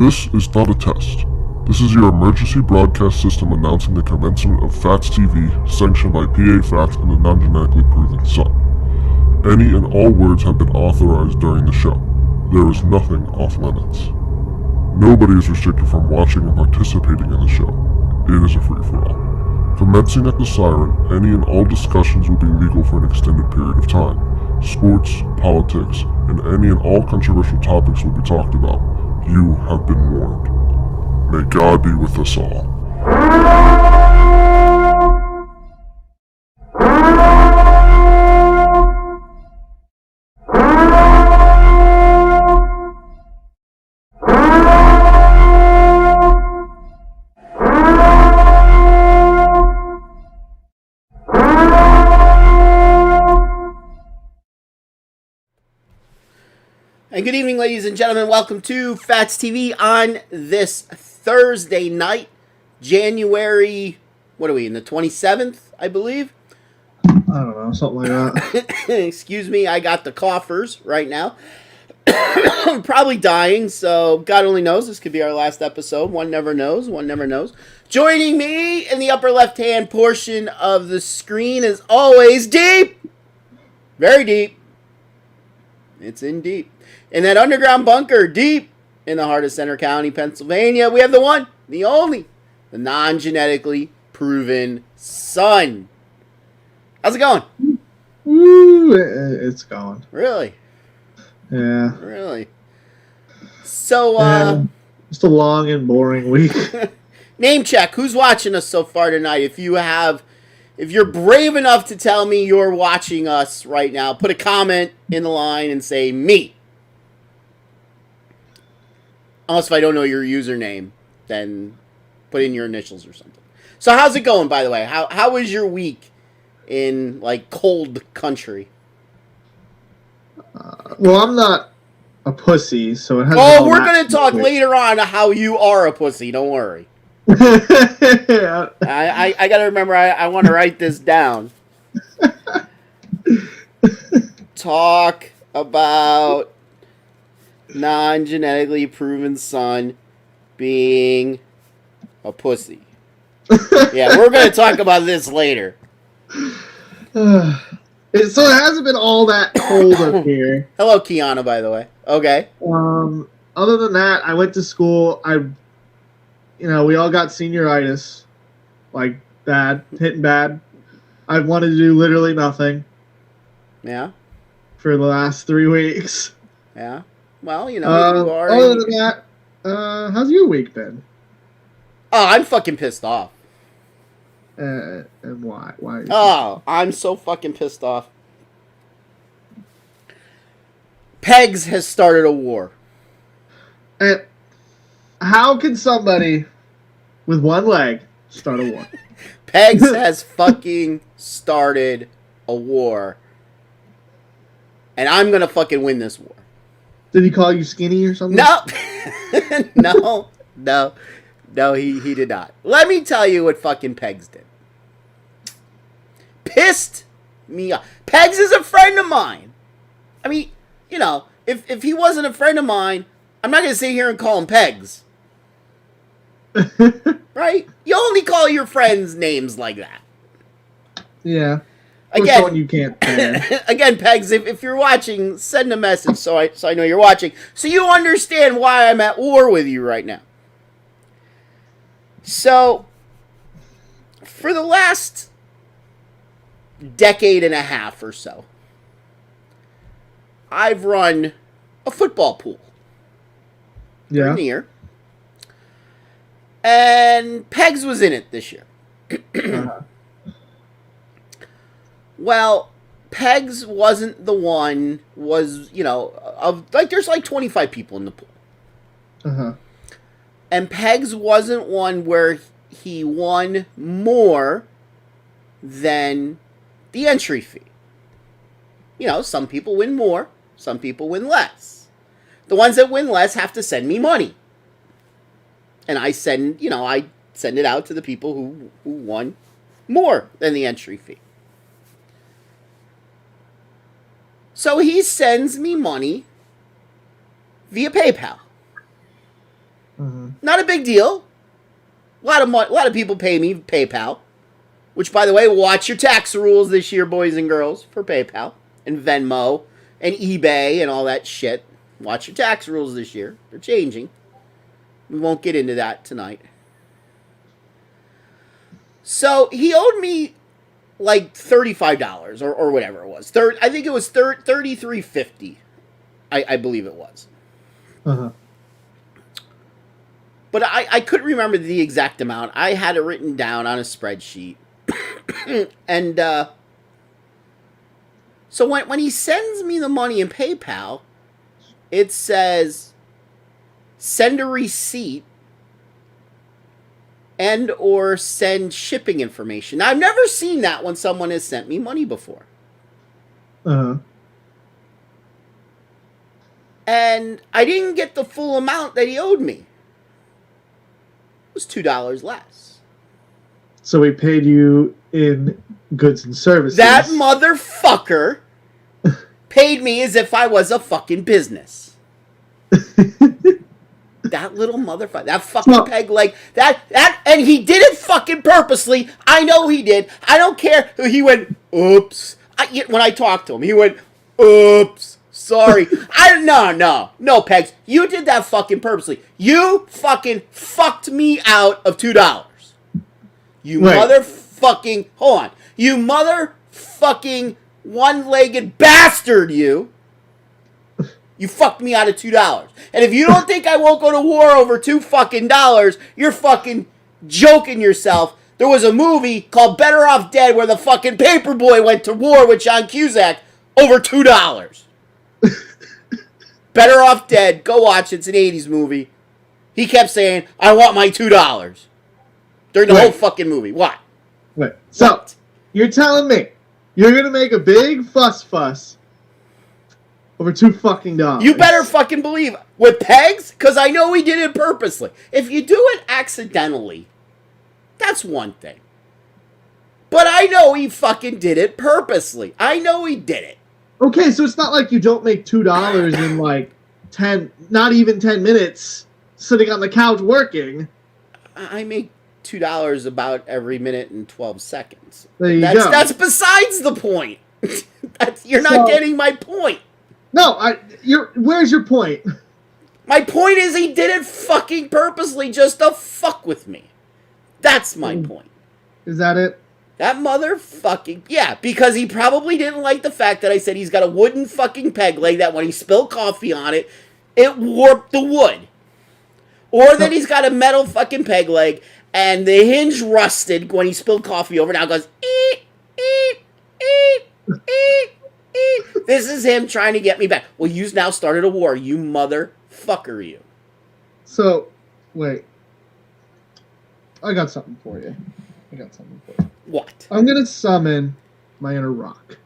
This is not a test. This is your emergency broadcast system announcing the commencement of Phatts TV, sanctioned by PA Phatts and the non-genetically proven son. Any and all words have been authorized during the show. There is nothing off limits. Nobody is restricted from watching and participating in the show. It is a free-for-all. Commencing at the siren, any and all discussions will be legal for an extended period of time. Sports, politics, and any and all controversial topics will be talked about. You have been warned. May God be with us all. And good evening, ladies and gentlemen. Welcome to Phatts TV on this Thursday night, January, what are we, in the 27th, I believe? I don't know, something like that. Excuse me, I got the coughers right now. I'm probably dying, so God only knows. This could be our last episode. One never knows. One never knows. Joining me in the upper left-hand portion of the screen is always deep. Very deep. It's in deep. In that underground bunker, deep in the heart of Center County, Pennsylvania, we have the one, the only, the non-genetically proven son. How's it going? Woo, it's going. Really? Yeah. Really? So, just a long and boring week. Name check. Who's watching us so far tonight? If you're brave enough to tell me you're watching us right now, put a comment in the line and say me. Unless if I don't know your username, then put in your initials or something. So how's it going, by the way? How was your week in, like, cold country? Well, I'm not a pussy, so it has. Oh, we're going to talk later on how you are a pussy. Don't worry. I got to remember, I want to write this down. Talk about non-genetically proven son being a pussy. Yeah, we're going to talk about this later. So it hasn't been all that cold up here. Hello, Kiana, by the way. Okay. Other than that, I went to school. We all got senioritis. Like, bad. Hitting bad. I wanted to do literally nothing. Yeah. For the last 3 weeks. Yeah. Well, you are. Other than that, how's your week been? Oh, I'm fucking pissed off. And why? Why? Oh, I'm so fucking pissed off. Pegs has started a war. And how can somebody with one leg start a war? Pegs has fucking started a war. And I'm gonna fucking win this war. Did he call you skinny or something? No. No, he did not. Let me tell you what fucking Pegs did. Pissed me off. Pegs is a friend of mine. I mean, if he wasn't a friend of mine, I'm not going to sit here and call him Pegs. Right? You only call your friends names like that. Yeah. Again, someone you can't stand. Again, Pegs, if you're watching, send a message so I know you're watching, so you understand why I'm at war with you right now. So, for the last decade and a half or so, I've run a football pool. Yeah. Near. And Pegs was in it this year. Well, Pegs wasn't the one, there's like 25 people in the pool. Uh-huh. And Pegs wasn't one where he won more than the entry fee. Some people win more, some people win less. The ones that win less have to send me money. And I send it out to the people who won more than the entry fee. So he sends me money via PayPal. Not a big deal. A lot of people pay me PayPal. Which, by the way, watch your tax rules this year, boys and girls, for PayPal and Venmo and eBay and all that shit. Watch your tax rules this year. They're changing. We won't get into that tonight. So he owed me like $35 or whatever it was. I think it was $33.50. I believe it was. But I couldn't remember the exact amount. I had it written down on a spreadsheet. And so when he sends me the money in PayPal, it says send a receipt and or send shipping information. Now, I've never seen that when someone has sent me money before. And I didn't get the full amount that he owed me. It was $2 less. So he paid you in goods and services. That motherfucker paid me as if I was a fucking business. That little motherfucker. That fucking peg leg. And he did it fucking purposely. I know he did. I don't care. He went, oops. When I talked to him, he went, oops. Sorry. No, Pegs. You did that fucking purposely. You fucking fucked me out of $2. You motherfucking... Hold on. You motherfucking one-legged bastard, you. You fucked me out of $2. And if you don't think I won't go to war over $2 fucking dollars, you're fucking joking yourself. There was a movie called Better Off Dead where the fucking paperboy went to war with John Cusack over $2. Better Off Dead. Go watch it. It's an 80s movie. He kept saying, I want my $2. During the whole fucking movie. What? Wait. So, you're telling me you're going to make a big fuss over $2 fucking dollars? You better fucking believe. With Pegs? Because I know he did it purposely. If you do it accidentally, that's one thing. But I know he fucking did it purposely. I know he did it. Okay, so it's not like you don't make $2 in like 10, not even 10 minutes sitting on the couch working. I make $2 about every minute and 12 seconds. There you go. That's besides the point. You're not getting my point. No, where's your point? My point is he did it fucking purposely just to fuck with me. That's my point. Is that it? That motherfucking... Yeah, because he probably didn't like the fact that I said he's got a wooden fucking peg leg that when he spilled coffee on it, it warped the wood. Or that he's got a metal fucking peg leg and the hinge rusted when he spilled coffee over. Now it goes... Eep, eep, eep, eep, eep. This is him trying to get me back. Well, you now started a war, you motherfucker, you. So, wait. I got something for you. What? I'm gonna summon my inner rock.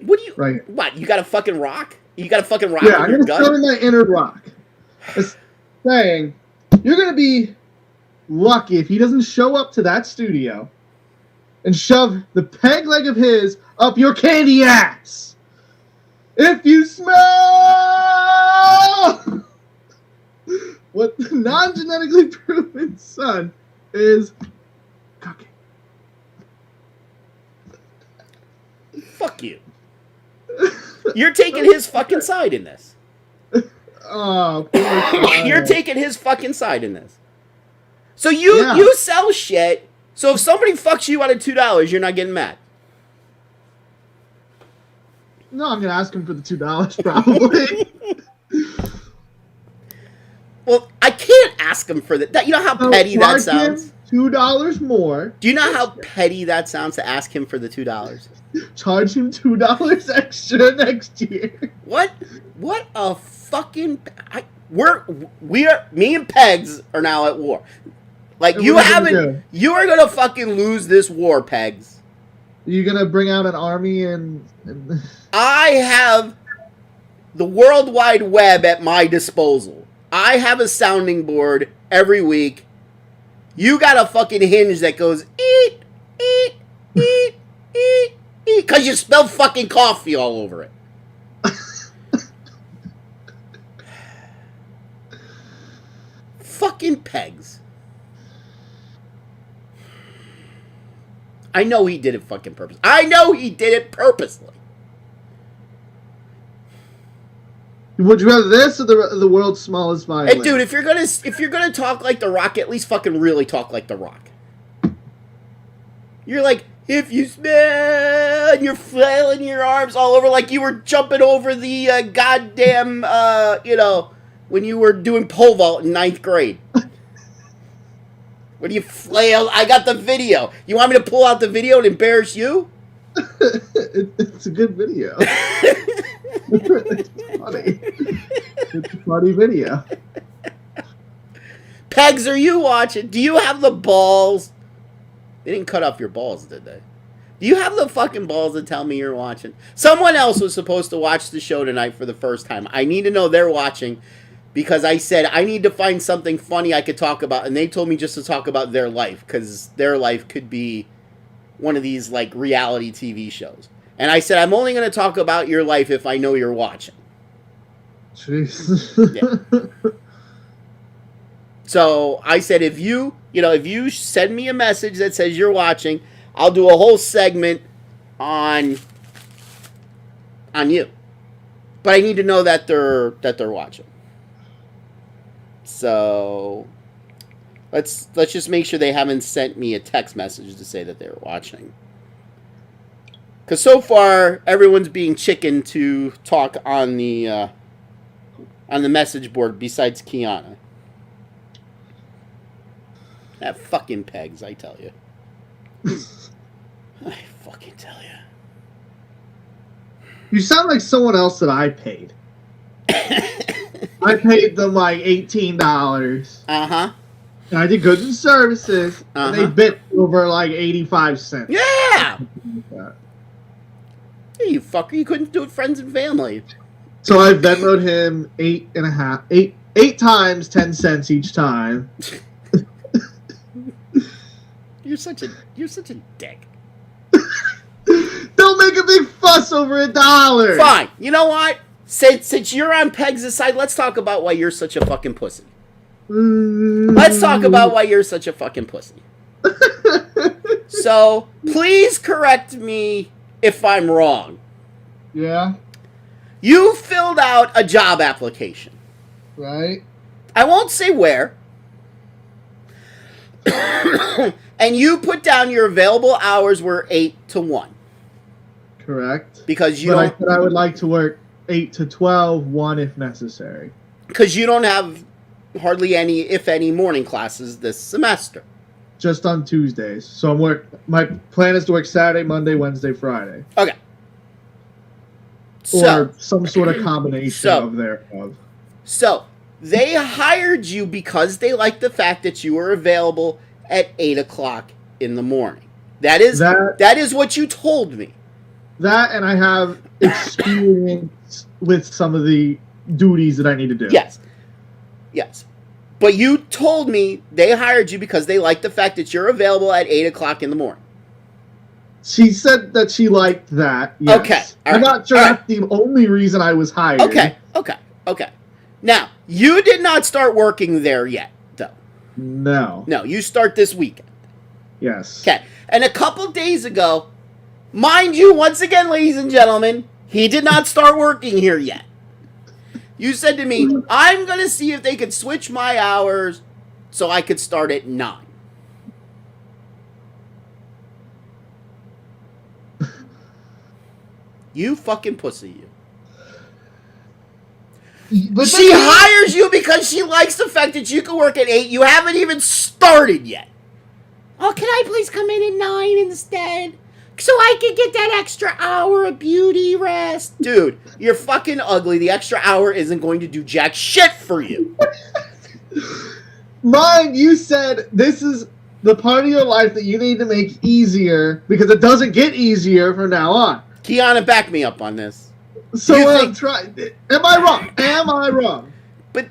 What do you... Right here. What? You got a fucking rock? You got a fucking rock Yeah, in your I'm gut? gonna summon my inner rock. It's saying, you're gonna be lucky if he doesn't show up to that studio and shove the peg leg of his up your candy ass. If you smell what the non-genetically proven son is cooking. Fuck you. You're taking his fucking side in this. Oh, poor guy. You're taking his fucking side in this. So you sell shit. So if somebody fucks you out of $2, you're not getting mad. No, I'm gonna ask him for the $2 probably. Well, I can't ask him for that. You know how petty that sounds? $2 more. Do you know how petty that sounds to ask him for the $2? Charge him $2 extra next year. What a fucking... Me and Pegs are now at war. Like, And you what are you haven't... gonna do? You are gonna fucking lose this war, Pegs. Are you gonna bring out an army and... I have the World Wide Web at my disposal. I have a sounding board every week. You got a fucking hinge that goes eat, eat, eat, eat, eat, because you spilled fucking coffee all over it. Fuck fucking pegs. I know he did it fucking purposely. I know he did it purposely. Would you rather this or the world's smallest violin? Hey, dude, if you're gonna talk like The Rock, at least fucking really talk like The Rock. You're like, if you smell, and you're flailing your arms all over like you were jumping over the goddamn, when you were doing pole vault in 9th grade. When you flail, I got the video. You want me to pull out the video and embarrass you? It's a good video. It's funny. It's a funny video. Pegs, are you watching? Do you have the balls? They didn't cut off your balls, did they? Do you have the fucking balls to tell me you're watching? Someone else was supposed to watch the show tonight for the first time. I need to know they're watching because I said I need to find something funny I could talk about, and they told me just to talk about their life because their life could be one of these like reality TV shows. And I said I'm only going to talk about your life if I know you're watching. Jeez. Yeah. So I said if you send me a message that says you're watching, I'll do a whole segment on you. But I need to know that they're watching. So let's just make sure they haven't sent me a text message to say that they're watching. Because so far everyone's being chicken to talk on the message board besides Kiana. That fucking pegs, I tell you. I fucking tell you. You sound like someone else that I paid. I paid them like $18. Uh-huh. And I did goods and services, and they bit over like 85 cents. Yeah! Hey, you fucker, you couldn't do it friends and family. So I Venmo'd him eight times 10 cents each time. You're such a dick. Don't make a big fuss over $1. Fine. You know what? Since you're on Pegs' side, let's talk about why you're such a fucking pussy. Let's talk about why you're such a fucking pussy. So, please correct me if I'm wrong. Yeah. You filled out a job application. Right. I won't say where. And you put down your available hours were 8 to 1. Correct. Because you but don't. I said I would like to work 8 to 12, 1 if necessary. Because you don't have hardly any, if any, morning classes this semester. Just on Tuesdays. So my plan is to work Saturday, Monday, Wednesday, Friday. Okay. Or some sort of combination of thereof. So, they hired you because they liked the fact that you were available at 8 o'clock in the morning. That is what you told me. That, and I have experience with some of the duties that I need to do. Yes. Yes. But you told me they hired you because they liked the fact that you're available at 8 o'clock in the morning. She said that she liked that. Yes. Okay. I'm not sure that's the only reason I was hired. Okay. Now, you did not start working there yet, though. No. No, you start this weekend. Yes. Okay. And a couple days ago, mind you, once again, ladies and gentlemen, he did not start working here yet. You said to me, I'm going to see if they could switch my hours so I could start at 9. You fucking pussy, you. But She hires you because she likes the fact that you can work at 8. You haven't even started yet. Oh, can I please come in at 9 instead? So I can get that extra hour of beauty rest. Dude, you're fucking ugly. The extra hour isn't going to do jack shit for you. Mine, you said this is the part of your life that you need to make easier because it doesn't get easier from now on. Kiana, back me up on this. So I'm trying. Am I wrong? Am I wrong? But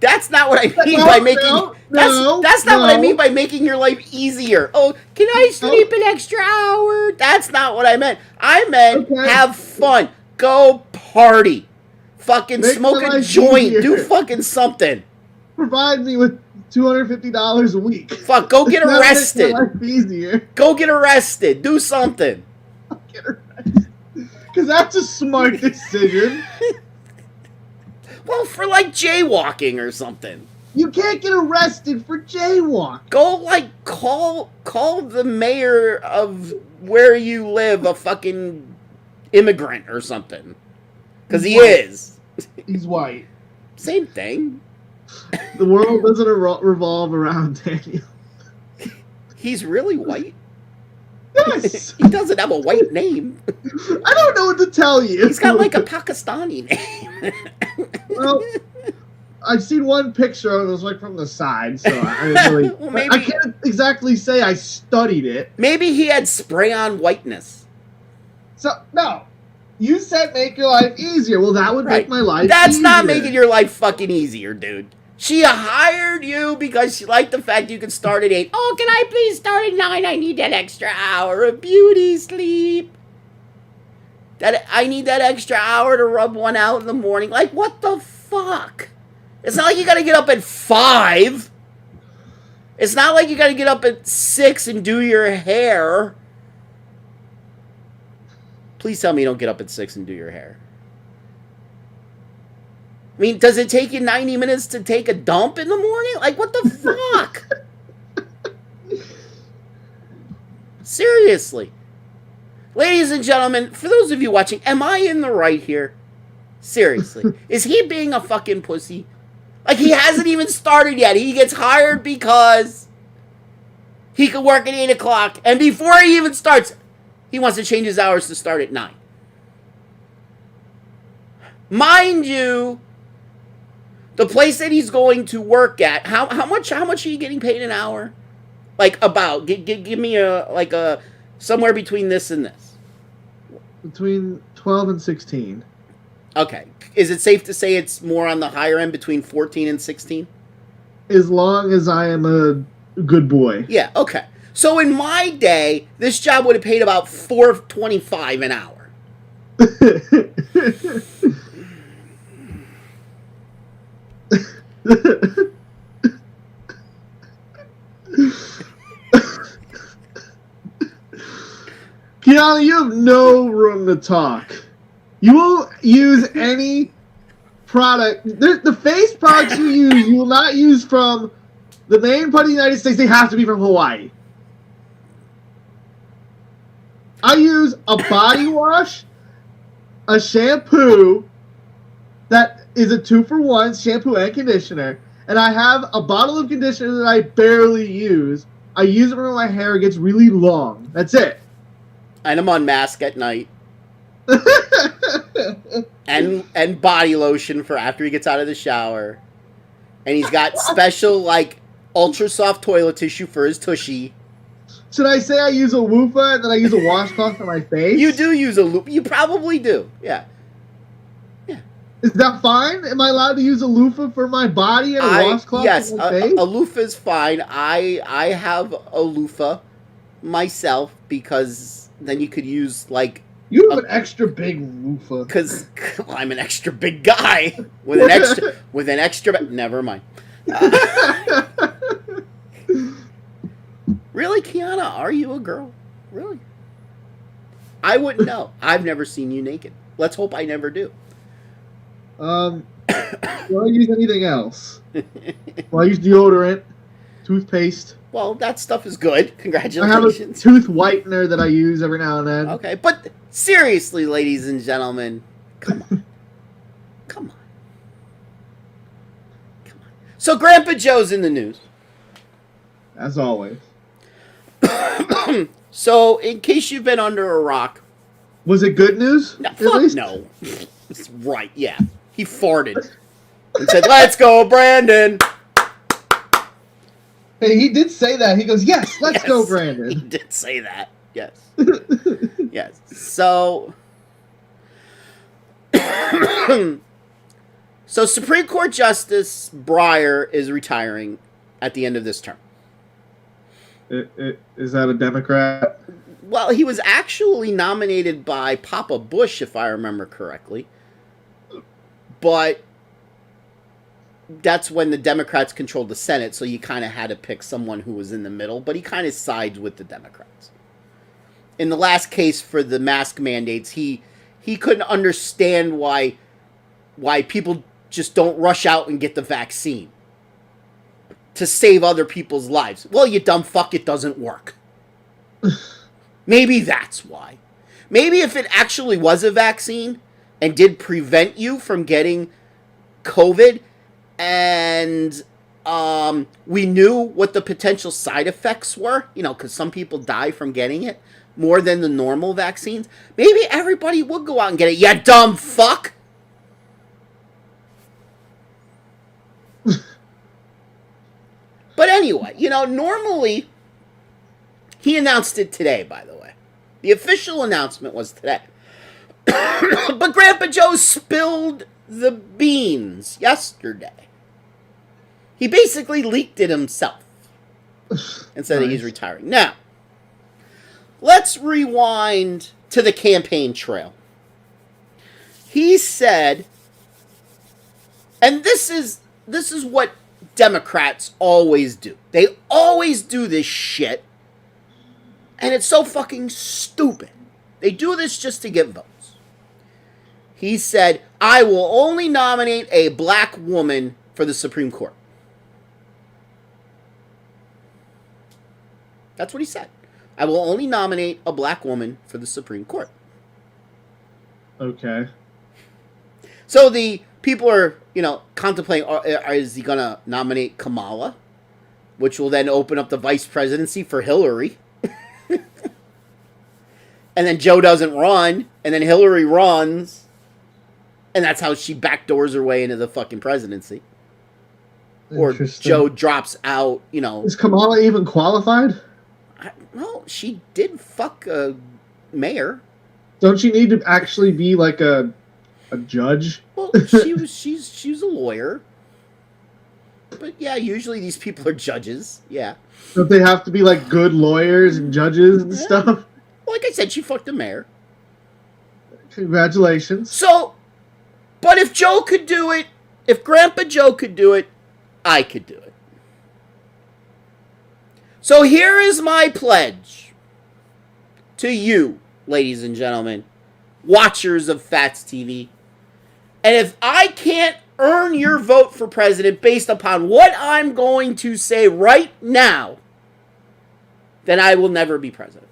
that's not what I mean by making. That's not what I mean by making your life easier. Oh, can I sleep an extra hour? That's not what I meant. I meant have fun, go party, fucking smoke a joint, do fucking something. Provide me with $250 a week. Fuck, go get arrested. That makes my life easier. Go get arrested. Do something. Get arrested. Because that's a smart decision. Well, for like jaywalking or something. You can't get arrested for jaywalking. Go like call the mayor of where you live a fucking immigrant or something. Because he is. He's white. Same thing. The world doesn't revolve around Daniel. He's really white. Yes. He doesn't have a white name. I don't know what to tell you. He's got like a Pakistani name. Well, I've seen one picture and it was like from the side, so I really Well, maybe, I can't exactly say I studied it. Maybe he had spray on whiteness. So no. You said make your life easier. Well, that would make my life That's easier. not making your life fucking easier, dude. She hired you because she liked the fact you could start at 8. Oh, can I please start at 9? I need that extra hour of beauty sleep. I need that extra hour to rub one out in the morning. Like, what the fuck? It's not like you gotta get up at 5. It's not like you gotta get up at 6 and do your hair. Please tell me you don't get up at 6 and do your hair. I mean, does it take you 90 minutes to take a dump in the morning? Like, what the fuck? Seriously. Ladies and gentlemen, for those of you watching, am I in the right here? Seriously. Is he being a fucking pussy? Like, he hasn't even started yet. He gets hired because he could work at 8 o'clock. And before he even starts, he wants to change his hours to start at 9. Mind you, the place that he's going to work at, how much are you getting paid an hour? Like, about. Give me a somewhere between this and this. Between 12 and 16. Okay. Is it safe to say it's more on the higher end, between 14 and 16? As long as I am a good boy. Yeah, okay. So in my day, this job would have paid about $4.25 an hour. Kiana, you have no room to talk. You will use any product. The face products you use, you will not use from the main part of the United States. They have to be from Hawaii. I use a body wash, a shampoo that is a 2-for-1 shampoo and conditioner, and I have a bottle of conditioner that I barely use. I use it when my hair gets really long. That's it. And I'm on mask at night. and body lotion for after he gets out of the shower. And he's got special, like, ultra soft toilet tissue for his tushy. Should I say I use a loofah and then I use a washcloth for my face? You do use a loofah. You probably do. Yeah. Yeah. Is that fine? Am I allowed to use a loofah for my body and a washcloth for my face? A loofah is fine. I have a loofah myself because then you could use, like... You have an extra big loofah. Because I'm an extra big guy with an extra... Never mind. Really, Kiana? Are you a girl? Really? I wouldn't know. I've never seen you naked. Let's hope I never do. Do I use anything else? Well, I use deodorant, toothpaste. Well, that stuff is good. Congratulations. I have a tooth whitener that I use every now and then. Okay, but seriously, ladies and gentlemen, come on. Come on. Come on. So Grandpa Joe's in the news. As always. So, in case you've been under a rock... Was it good news? No, fuck no. It's right, yeah. He farted and said, "Let's go, Brandon." Hey, he did say that. He goes, "Yes, let's go, He Brandon." did say that. Yes. Yes. So... So, Supreme Court Justice Breyer is retiring at the end of this term. Is that a Democrat? Well, he was actually nominated by Papa Bush, if I remember correctly. But that's when the Democrats controlled the Senate, so you kind of had to pick someone who was in the middle, but he kind of sides with the Democrats. In the last case for the mask mandates, he couldn't understand why people just don't rush out and get the vaccine to save other people's lives. Well, you dumb fuck, it doesn't work. Maybe that's why. Maybe if it actually was a vaccine and did prevent you from getting COVID, and we knew what the potential side effects were, because some people die from getting it more than the normal vaccines, maybe everybody would go out and get it. You dumb fuck! But anyway, normally, he announced it today, by the way. The official announcement was today. But Grandpa Joe spilled the beans yesterday. He basically leaked it himself and said that he's retiring. Now, let's rewind to the campaign trail. He said, and this is what Democrats always do. They always do this shit, and it's so fucking stupid. They do this just to get votes. He said, I will only nominate a black woman for the Supreme Court. That's what he said. I will only nominate a black woman for the Supreme Court. Okay. So the people are, contemplating, is he going to nominate Kamala? Which will then open up the vice presidency for Hillary. And then Joe doesn't run, and then Hillary runs, and that's how she backdoors her way into the fucking presidency. Or Joe drops out, Is Kamala even qualified? Well, she did fuck a mayor. Don't you need to actually be like a judge? Well, she's a lawyer. But yeah, usually these people are judges. Yeah. Don't they have to be like good lawyers and judges and stuff? Like I said, she fucked a mayor. Congratulations. So, but if Joe could do it, if Grandpa Joe could do it, I could do it. So here is my pledge to you, ladies and gentlemen, watchers of Phatts TV. And if I can't earn your vote for president based upon what I'm going to say right now, then I will never be president.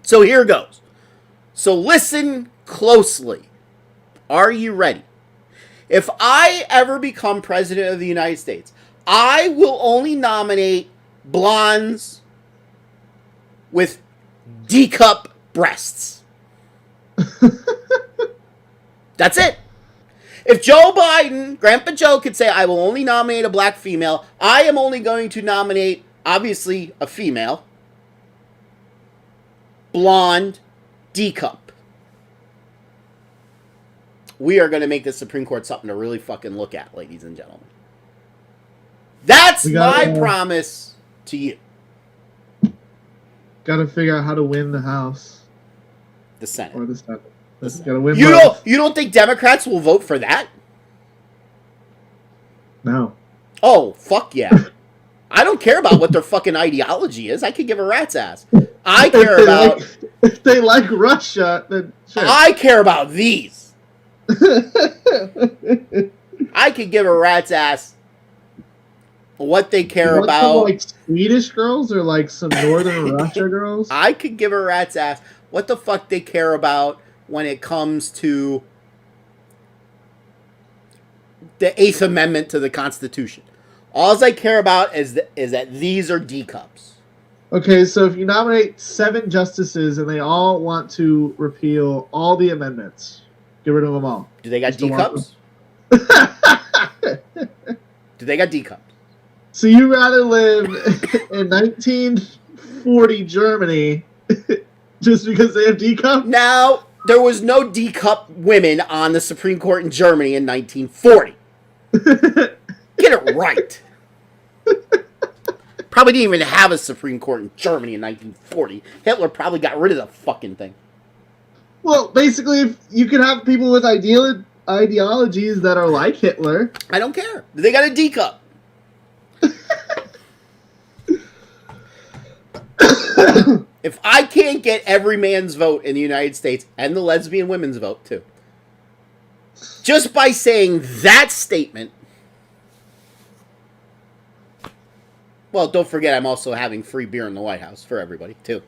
So here goes. So listen closely. Are you ready? If I ever become president of the United States, I will only nominate blondes with D-cup breasts. That's it. If Joe Biden, Grandpa Joe, could say, I will only nominate a black female, I am only going to nominate, obviously, a female. Blonde, D-cup. We are going to make the Supreme Court something to really fucking look at, ladies and gentlemen. That's my promise to you. Gotta figure out how to win the House. The Senate. Or the Senate. Gotta win you don't think Democrats will vote for that? No. Oh, fuck yeah. I don't care about what their fucking ideology is. I could give a rat's ass. I care about... If they like Russia, then sure. I care about these. I could give a rat's ass what they care about. Some, like Swedish girls or like some Northern Russia girls? I could give a rat's ass what the fuck they care about when it comes to the 8th Amendment to the Constitution. All I care about is that these are D-cups. Okay, so if you nominate 7 justices and they all want to repeal all the amendments, get rid of them all. Do they got D-cups? Do they got D-cups? So you rather live in 1940 Germany just because they have D-cup? Now, there was no D-cup women on the Supreme Court in Germany in 1940. Get it right. Probably didn't even have a Supreme Court in Germany in 1940. Hitler probably got rid of the fucking thing. Well, basically, if you could have people with ideologies that are like Hitler. I don't care. They got a D cup. If I can't get every man's vote in the United States, and the lesbian women's vote too, just by saying that statement. Well, don't forget I'm also having free beer in the White House for everybody too.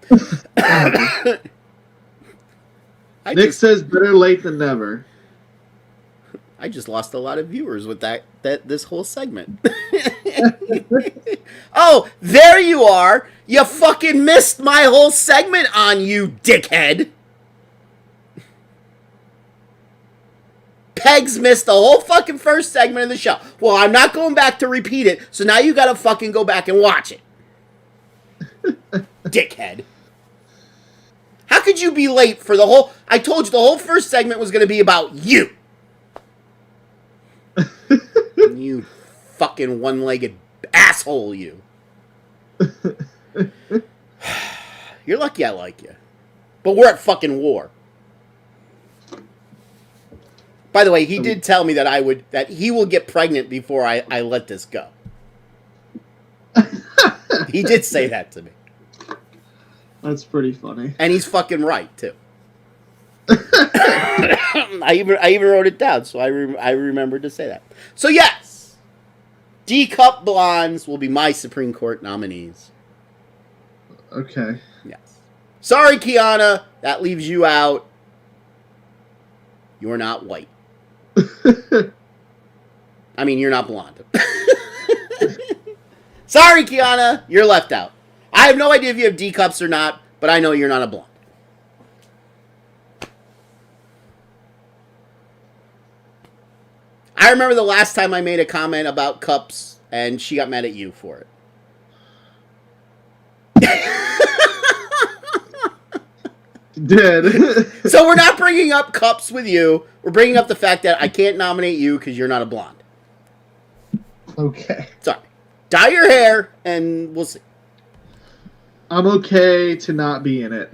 Nick says better late than never. I just lost a lot of viewers with that this whole segment. Oh, there you are. You fucking missed my whole segment on you, dickhead. Pegs missed the whole fucking first segment of the show. Well, I'm not going back to repeat it, so now you gotta fucking go back and watch it. Dickhead. How could you be late for the whole... I told you the whole first segment was gonna be about you. You fucking one-legged asshole, you. You're lucky I like you. But we're at fucking war. By the way, he did tell me that he will get pregnant before I let this go. He did say that to me. That's pretty funny. And he's fucking right, too. I even wrote it down, so I remembered to say that. So yes, D-Cup Blondes will be my Supreme Court nominees. Okay. Yes. Sorry, Kiana, that leaves you out. You're not white. I mean, you're not blonde. Sorry, Kiana, you're left out. I have no idea if you have D-Cups or not, but I know you're not a blonde. I remember the last time I made a comment about cups, and she got mad at you for it. Did. So we're not bringing up cups with you. We're bringing up the fact that I can't nominate you because you're not a blonde. Okay. Sorry. Dye your hair, and we'll see. I'm okay to not be in it.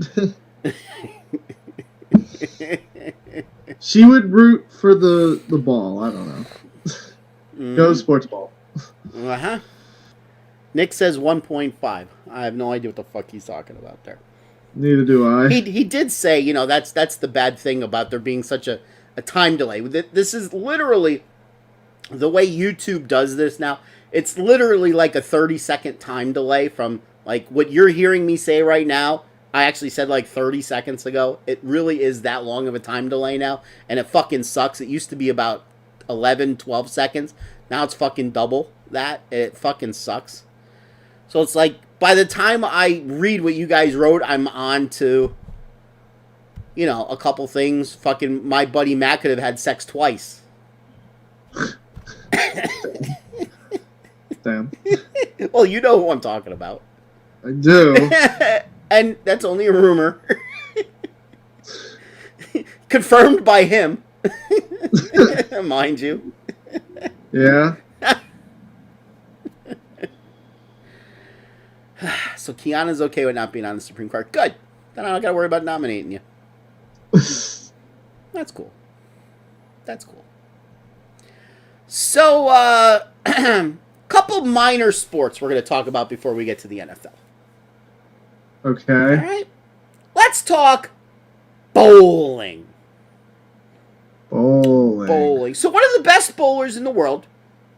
She would root for the ball. I don't know. Go sports ball. Uh-huh. Nick says 1.5. I have no idea what the fuck he's talking about there. Neither do I. He did say, you know, that's the bad thing about there being such a time delay. This is literally the way YouTube does this now. It's literally like a 30-second time delay from like what you're hearing me say right now. I actually said like 30 seconds ago. It really is that long of a time delay now. And it fucking sucks. It used to be about 11, 12 seconds. Now it's fucking double that. It fucking sucks. So it's like, by the time I read what you guys wrote, I'm on to, you know, a couple things. Fucking my buddy Matt could have had sex twice. Damn. Well, you know who I'm talking about. I do. And that's only a rumor. Confirmed by him. Mind you. Yeah. So Kiana's okay with not being on the Supreme Court. Good. Then I don't got to worry about nominating you. That's cool. That's cool. So, couple minor sports we're going to talk about before we get to the NFL. Okay. All right. Let's talk bowling. Bowling. So one of the best bowlers in the world,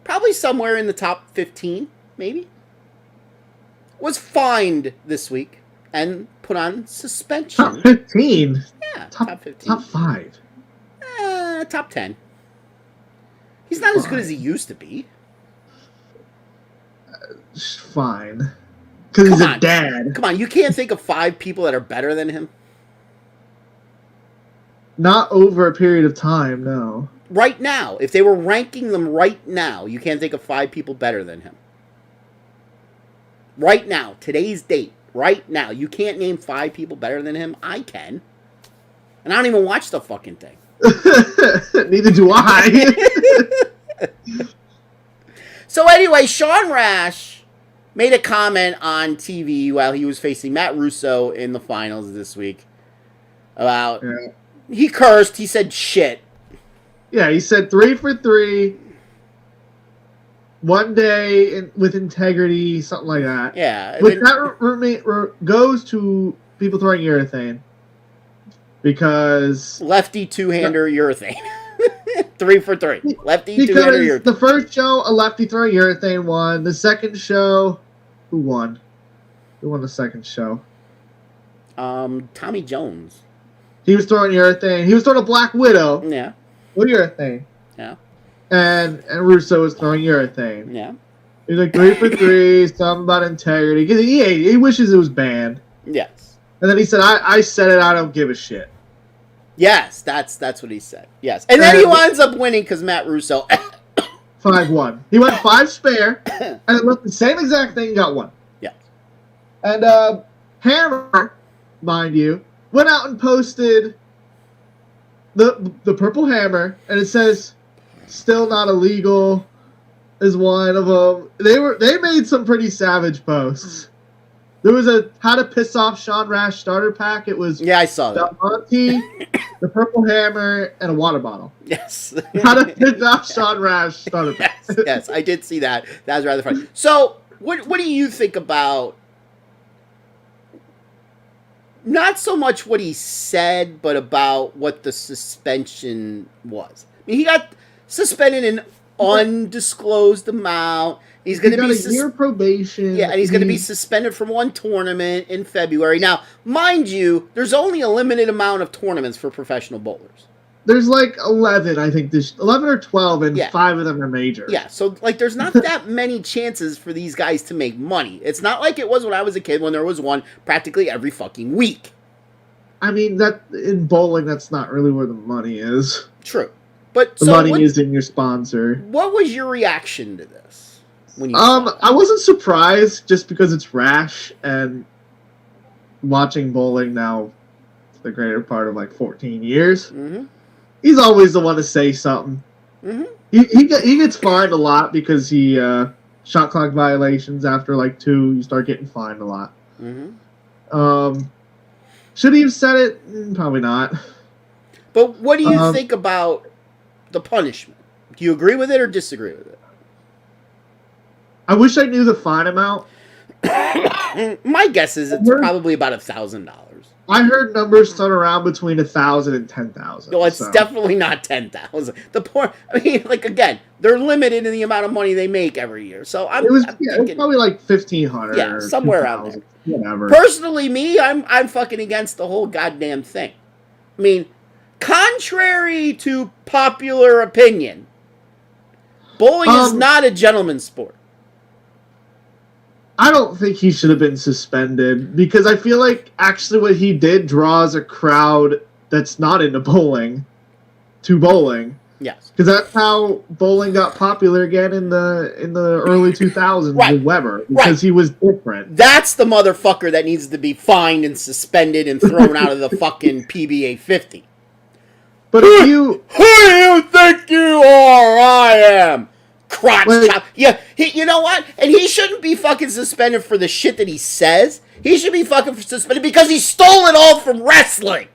probably somewhere in the top 15, maybe, was fined this week and put on suspension. Top 15? Yeah, top 15. Top 5. Top 10. He's not as good as he used to be. Fine. Because he's a dad. Come on, you can't think of 5 people that are better than him? Not over a period of time, no. Right now. If they were ranking them right now, you can't think of 5 people better than him. Right now. Today's date. Right now. You can't name 5 people better than him? I can. And I don't even watch the fucking thing. Neither do I. So anyway, Sean Rash made a comment on TV while he was facing Matt Russo in the finals this week about... Yeah. He cursed. He said shit. Yeah, he said 3 for 3. 1 day with integrity, something like that. Yeah. Which that goes to people throwing urethane. Because... Lefty two-hander urethane. 3 for 3. Lefty two-hander urethane. Because the first show, a lefty throwing urethane won. The second show... Who won? Who won the second show? Tommy Jones. He was throwing urethane. He was throwing a Black Widow. Yeah. With urethane. Yeah. And Russo was throwing urethane. Yeah. He's like 3 for 3, something about integrity. He wishes it was banned. Yes. And then he said, I said it, I don't give a shit. Yes, that's what he said. Yes. And then he winds up winning because Matt Russo 5-1. He went 5 spare, and it looked the same exact thing, got 1. Yes. And Hammer, mind you, went out and posted the purple hammer, and it says, still not illegal is one of them. They made some pretty savage posts. There was a how to piss off Sean Rash starter pack. It was I saw that. Monty, the purple hammer, and a water bottle. Yes. How to piss off Sean Rash starter pack. Yes, I did see that. That was rather funny. So, what do you think about not so much what he said, but about what the suspension was? I mean, he got suspended an undisclosed amount. He's going to be a year probation. Yeah, and he's going to be suspended from one tournament in February. Now, mind you, there's only a limited amount of tournaments for professional bowlers. There's like 11, I think. There's 11 or 12, and 5 of them are major. Yeah, so like there's not that many chances for these guys to make money. It's not like it was when I was a kid when there was one practically every fucking week. I mean, that in bowling, that's not really where the money is. True. But the money is in your sponsor. What was your reaction to this? When you I wasn't surprised just because it's Rash, and watching bowling now the greater part of like 14 years. Mm-hmm. He's always the one to say something. Mm-hmm. He gets fined a lot because he shot clock violations. After like 2, you start getting fined a lot. Mm-hmm. Should he have said it? Probably not. But what do you think about the punishment? Do you agree with it or disagree with it? I wish I knew the fine amount. My guess is it's probably about $1,000. I heard numbers thrown around between 1,000 and 10,000. No, it's definitely not 10,000. I mean, like again, they're limited in the amount of money they make every year. So it was probably like 1,500. Yeah, somewhere around there. Whatever. Personally, I'm fucking against the whole goddamn thing. I mean, contrary to popular opinion, bowling is not a gentleman's sport. I don't think he should have been suspended because I feel like actually what he did draws a crowd that's not into bowling to bowling. Yes, because that's how bowling got popular again in the early 2000s with Weber because he was different. That's the motherfucker that needs to be fined and suspended and thrown out of the fucking PBA 50. But if you who do you think you are? I am. Crotch chop. Yeah, you know what? And he shouldn't be fucking suspended for the shit that he says. He should be fucking suspended because he stole it all from wrestling.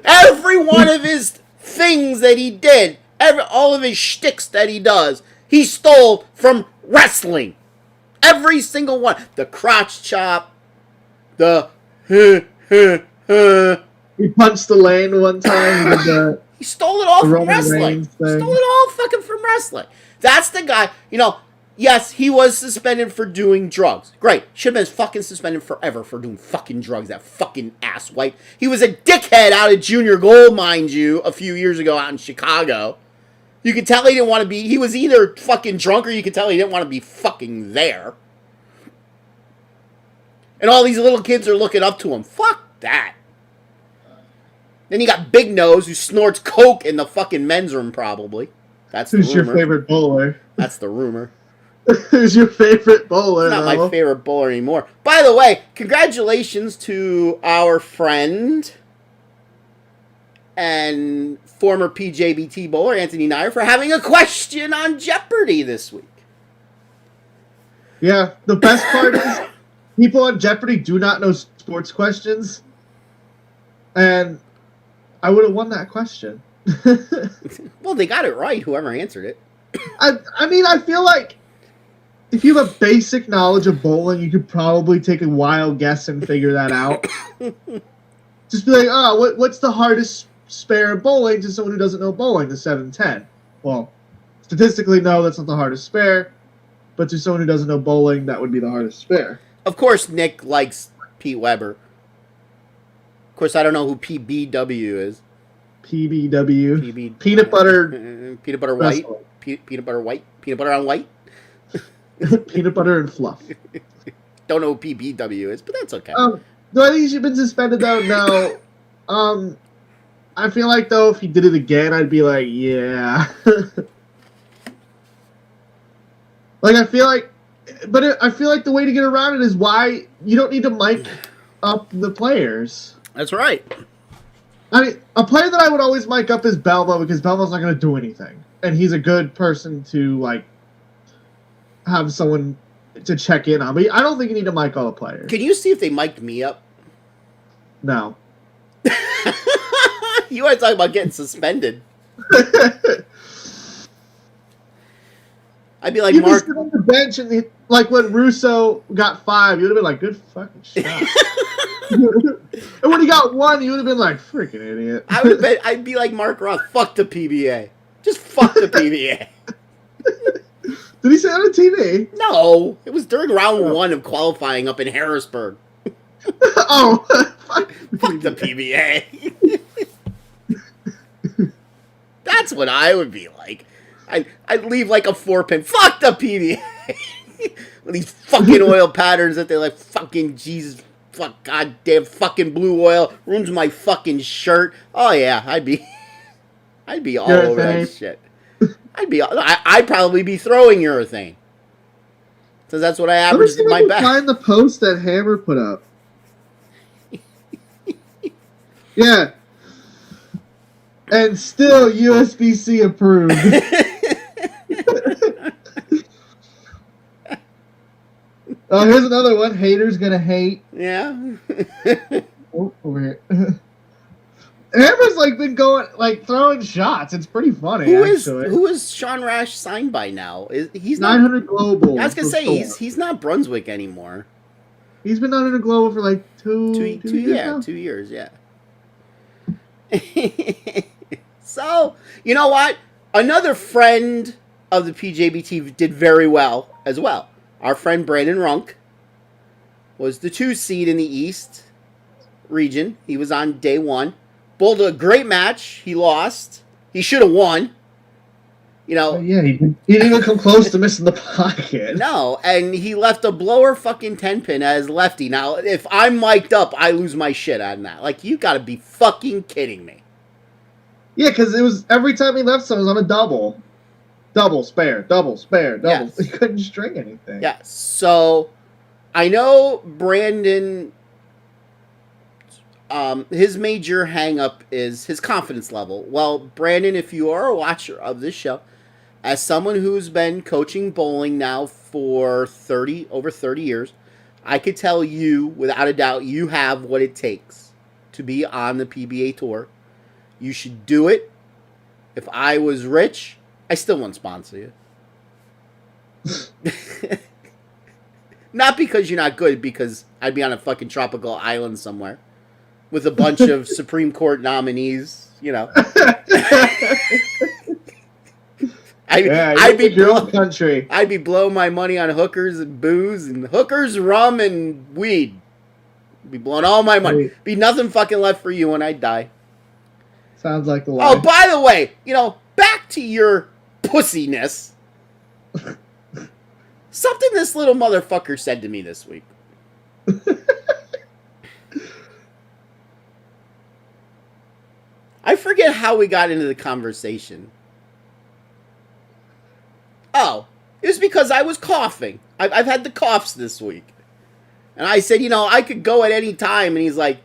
Every one of his things that he did, all of his shticks that he does, he stole from wrestling. Every single one. The crotch chop. The he punched the lane one time. He stole it all from wrestling. Stole it all fucking from wrestling. That's the guy. You know, yes, he was suspended for doing drugs. Great. Should have been fucking suspended forever for doing fucking drugs. That fucking asswipe. He was a dickhead out of junior gold, mind you, a few years ago out in Chicago. You could tell he didn't want to be... He was either fucking drunk or you could tell he didn't want to be fucking there. And all these little kids are looking up to him. Fuck that. Then you got Big Nose, who snorts coke in the fucking men's room, probably. That's the rumor. Who's your favorite bowler? That's the rumor. Who's your favorite bowler? Not my favorite bowler anymore. By the way, congratulations to our friend and former PJBT bowler, Anthony Nyer, for having a question on Jeopardy this week. Yeah, the best part is people on Jeopardy do not know sports questions. And I would have won that question. Well, they got it right, whoever answered it. I mean, I feel like if you have a basic knowledge of bowling, you could probably take a wild guess and figure that out. Just be like, oh, what's the hardest spare in bowling to someone who doesn't know bowling? The 7-10. Well, statistically, no, that's not the hardest spare. But to someone who doesn't know bowling, that would be the hardest spare. Of course, Nick likes Pete Weber. Of course, I don't know who PBW is. PBW. Peanut butter. Peanut butter white. Peanut butter white. Peanut butter on white. Peanut butter and fluff. Don't know who PBW is, but that's okay. Do I think he should have been suspended, though? No. I feel like, though, if he did it again, I'd be like, yeah. I feel like the way to get around it is why you don't need to mic up the players. That's right. I mean, a player that I would always mic up is Belmo, because Belmo's not going to do anything. And he's a good person to, have someone to check in on. But I don't think you need to mic all the players. Can you see if they mic'd me up? No. You want to talk about getting suspended. I'd be like, you Mark. sit on the bench and when Russo got 5, you would have been like, good fucking shot. And when he got 1, you would have been like, freaking idiot. I'd be like Mark Ross, fuck the PBA. Just fuck the PBA. Did he say that on TV? No, it was during round 1 of qualifying up in Harrisburg. Oh, fuck the PBA. That's what I would be like. I'd leave like a 4-pin. Fuck the PBA. With these fucking oil patterns that they're like, fucking Jesus, fuck, goddamn fucking blue oil ruins my fucking shirt. Oh yeah, I'd be all over that shit. I'd probably be throwing urethane. So that's what I averaged in my back. Find the post that Hammer put up. Yeah. And still USB-C approved. Oh, here's another one. Haters gonna hate. Yeah. Oh, over here. Hammer's been going throwing shots. It's pretty funny. Who is Sean Rash signed by now? He's 900 Global. I was gonna say he's not Brunswick anymore. He's been 900 Global for two years now? 2 years, yeah. So, you know what? Another friend of the PJBT did very well as well. Our friend Brandon Runk was the 2 seed in the East region. He was on day 1. Bowled a great match. He lost. He should have won. Yeah, he didn't even come close to missing the pocket. No, and he left a blower fucking 10-pin as lefty. Now, if I'm mic'd up, I lose my shit on that. You gotta be fucking kidding me. Yeah, because it was every time he left, someone was on a double. Double, spare, double, spare, double. Yes. He couldn't string anything. Yeah, so I know Brandon, his major hang-up is his confidence level. Well, Brandon, if you are a watcher of this show, as someone who's been coaching bowling now for over 30 years, I could tell you, without a doubt, you have what it takes to be on the PBA Tour. You should do it. If I was rich, I still wouldn't sponsor you. Not because you're not good, because I'd be on a fucking tropical island somewhere with a bunch of Supreme Court nominees, I'd be your own country. I'd be blowing my money on hookers and booze and hookers, rum, and weed. Be blowing all my money. Be nothing fucking left for you when I die. Sounds like the life. Oh, by the way, back to your pussiness. Something this little motherfucker said to me this week. I forget how we got into the conversation. Oh, it was because I was coughing. I've had the coughs this week. And I said, I could go at any time. And he's like,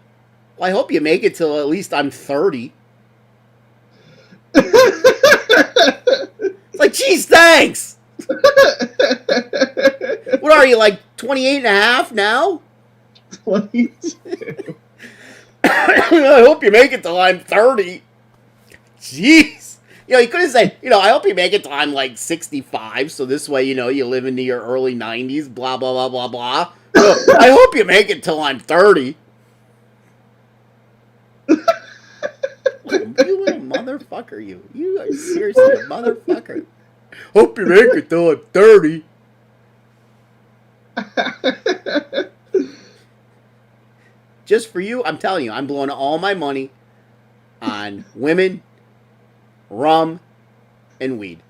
well, I hope you make it till at least I'm 30. It's like, geez, thanks. What are you, 28 and a half now? 22. I hope you make it till I'm 30. Jeez. You could have said, I hope you make it till I'm like 65, so this way, you live into your early 90s, blah, blah, blah, blah, blah. I hope you make it till I'm 30. You little motherfucker, you. You are seriously a motherfucker. Hope you make it till I'm 30. Just for you, I'm telling you, I'm blowing all my money on women, rum, and weed.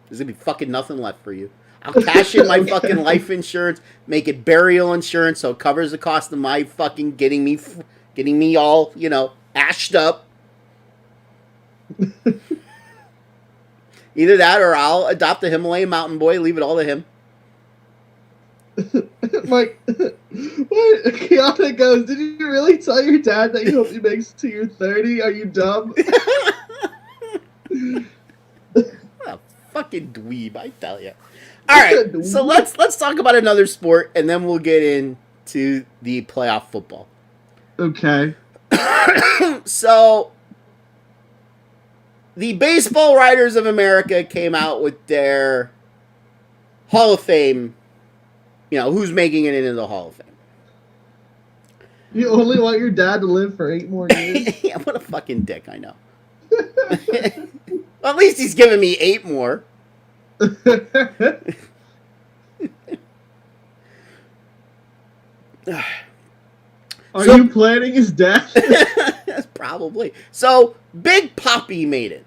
There's going to be fucking nothing left for you. I'll cash in my fucking life insurance, make it burial insurance so it covers the cost of my fucking getting me all, ashed up. Either that or I'll adopt a Himalayan mountain boy, leave it all to him. Mike, what? Kiana goes, did you really tell your dad that you hope he makes it to your 30? Are you dumb? What a fucking dweeb, I tell you. All right, so let's talk about another sport, and then we'll get into the playoff football. Okay. So, the Baseball Writers of America came out with their Hall of Fame, who's making it into the Hall of Fame. You only want your dad to live for 8 more years? Yeah, what a fucking dick, I know. Well, at least he's giving me 8 more. Are you planning his death? Probably. So, Big Papi made it.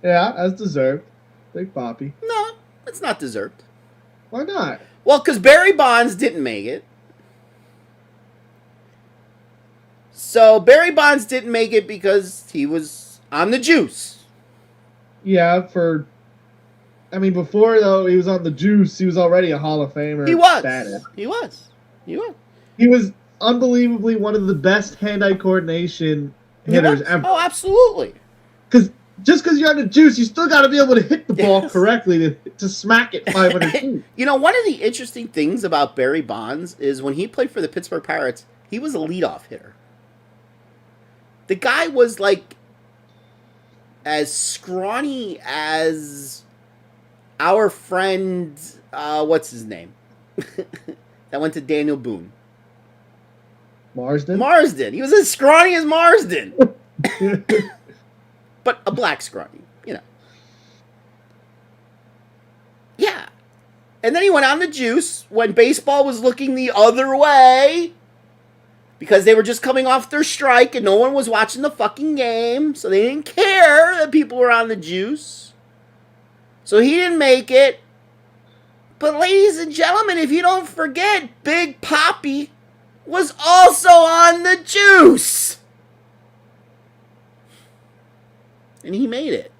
Yeah, as deserved. Big Papi. No, it's not deserved. Why not? Well, because Barry Bonds didn't make it. So, Barry Bonds didn't make it because he was on the juice. Yeah, before, though, he was on the juice, he was already a Hall of Famer. He was. Status. He was. He was unbelievably one of the best hand-eye coordination hitters ever. Oh, absolutely. Just because you're on the juice, you still got to be able to hit the ball correctly to smack it 500 feet. One of the interesting things about Barry Bonds is when he played for the Pittsburgh Pirates, he was a leadoff hitter. The guy was like as scrawny as our friend, what's his name? That went to Daniel Boone. Marsden? He was as scrawny as Marsden. But a black scrawny, Yeah. And then he went on the juice when baseball was looking the other way because they were just coming off their strike and no one was watching the fucking game, so they didn't care that people were on the juice. So he didn't make it. But ladies and gentlemen, if you don't forget, Big Papi was also on the juice. And he made it.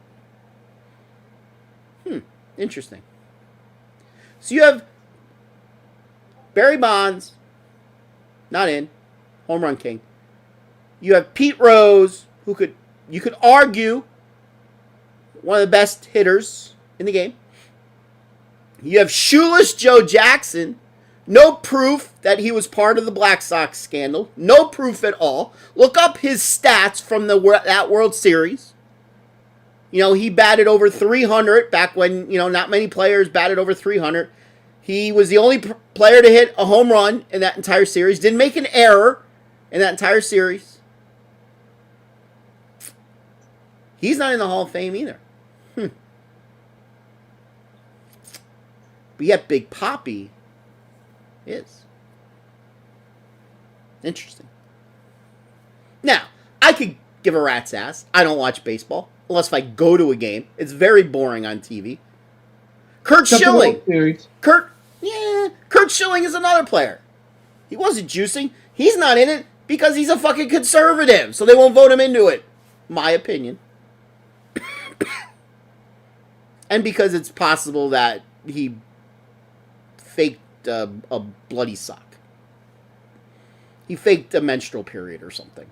Interesting. So you have Barry Bonds, not in, home run king. You have Pete Rose, you could argue one of the best hitters in the game. You have shoeless Joe Jackson. No proof that he was part of the Black Sox scandal. No proof at all. Look up his stats from that World Series. He batted over 300 back when, not many players batted over 300. He was the only player to hit a home run in that entire series. Didn't make an error in that entire series. He's not in the Hall of Fame either. But yet Big Papi is. Interesting. Now, I could give a rat's ass. I don't watch baseball. Unless if I go to a game. It's very boring on TV. Kurt Schilling. Kurt Schilling is another player. He wasn't juicing. He's not in it because he's a fucking conservative. So they won't vote him into it. My opinion. And because it's possible that he faked a bloody sock. He faked a menstrual period or something.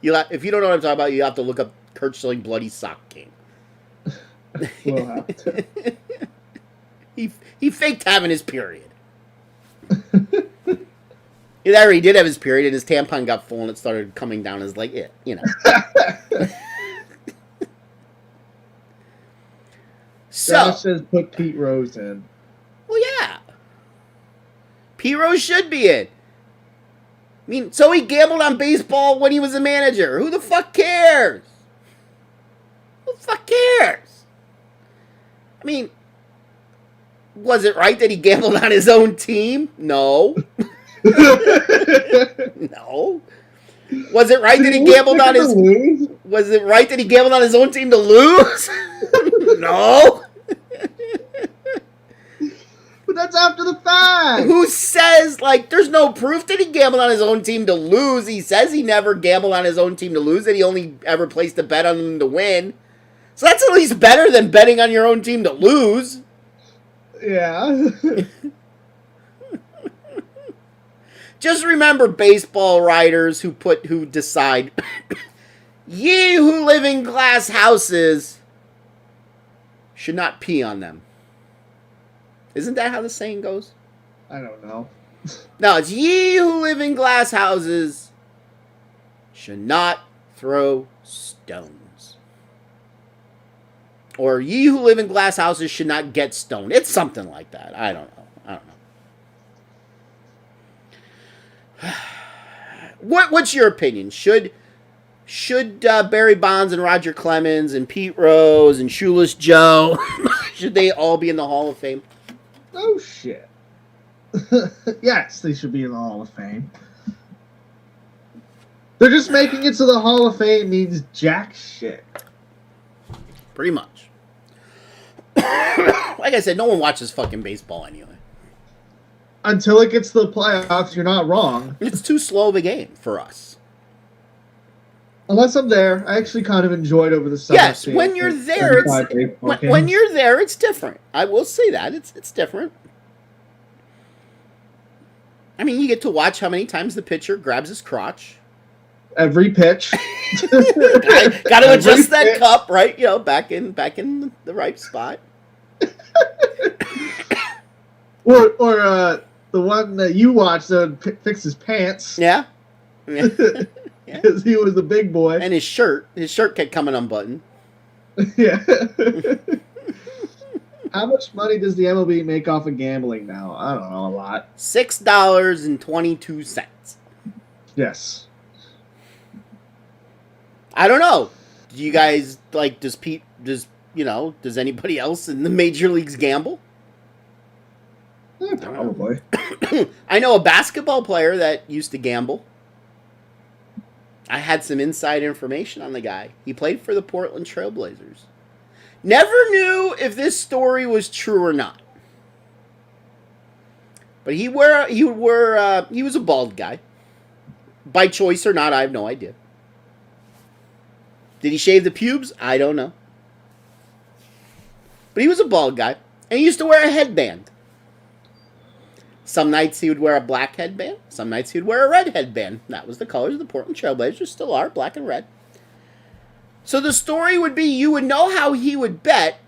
If you don't know what I'm talking about, you have to look up Kurt Schilling bloody sock game. We'll have to. He faked having his period. He already did have his period, and his tampon got full, and it started coming down his leg. You know. So, Josh says put Pete Rose in. well, yeah. Pete Rose should be in. I mean, so he gambled on baseball when he was a manager. Who the fuck cares? Who the fuck cares? I mean, was it right that he gambled on his own team? No. No. Was it right that he gambled on his... Was it right that he gambled on his own team to lose? No. But that's after the fact. Who says, like, there's no proof that he gambled on his own team to lose. He says he never gambled on his own team to lose, that he only ever placed a bet on them to win. So that's at least better than betting on your own team to lose. Yeah. Just remember, baseball writers who decide, ye who live in glass houses should not pee on them. Isn't that how the saying goes? I don't know. No, it's ye who live in glass houses should not throw stones. Or ye who live in glass houses should not get stoned. It's something like that. I don't know. What's your opinion? Should Barry Bonds and Roger Clemens and Pete Rose and Shoeless Joe, should they all be in the Hall of Fame? Oh, shit. Yes, they should be in the Hall of Fame. They're just making it so the Hall of Fame means jack shit. Pretty much. Like I said, no one watches fucking baseball anyway. Until it gets to the playoffs, you're not wrong. It's too slow of a game for us. Unless I'm there, I actually kind of enjoyed over the summer. Yes, when you're there, when you're there, it's different. I will say that it's different. I mean, you get to watch how many times the pitcher grabs his crotch. Every pitch. Got to adjust that cup, right? You know, back in the right spot. or the one that you watched that fixed his pants. Yeah. Because he was a big boy. And his shirt kept coming unbuttoned. Yeah. How much money does the MLB make off of gambling now? I don't know, a lot. $6.22. Yes. I don't know. Do you guys, like, does anybody else in the major leagues gamble? Yeah, probably. I know a basketball player that used to gamble. I had some inside information on the guy. He played for the Portland Trailblazers. Never knew if this story was true or not. But he was a bald guy. By choice or not, I have no idea. Did he shave the pubes? I don't know. But he was a bald guy. And he used to wear a headband. Some nights he would wear a black headband. Some nights he would wear a red headband. That was the colors of the Portland Trailblazers. Still are, black and red. So the story would be, you would know how he would bet,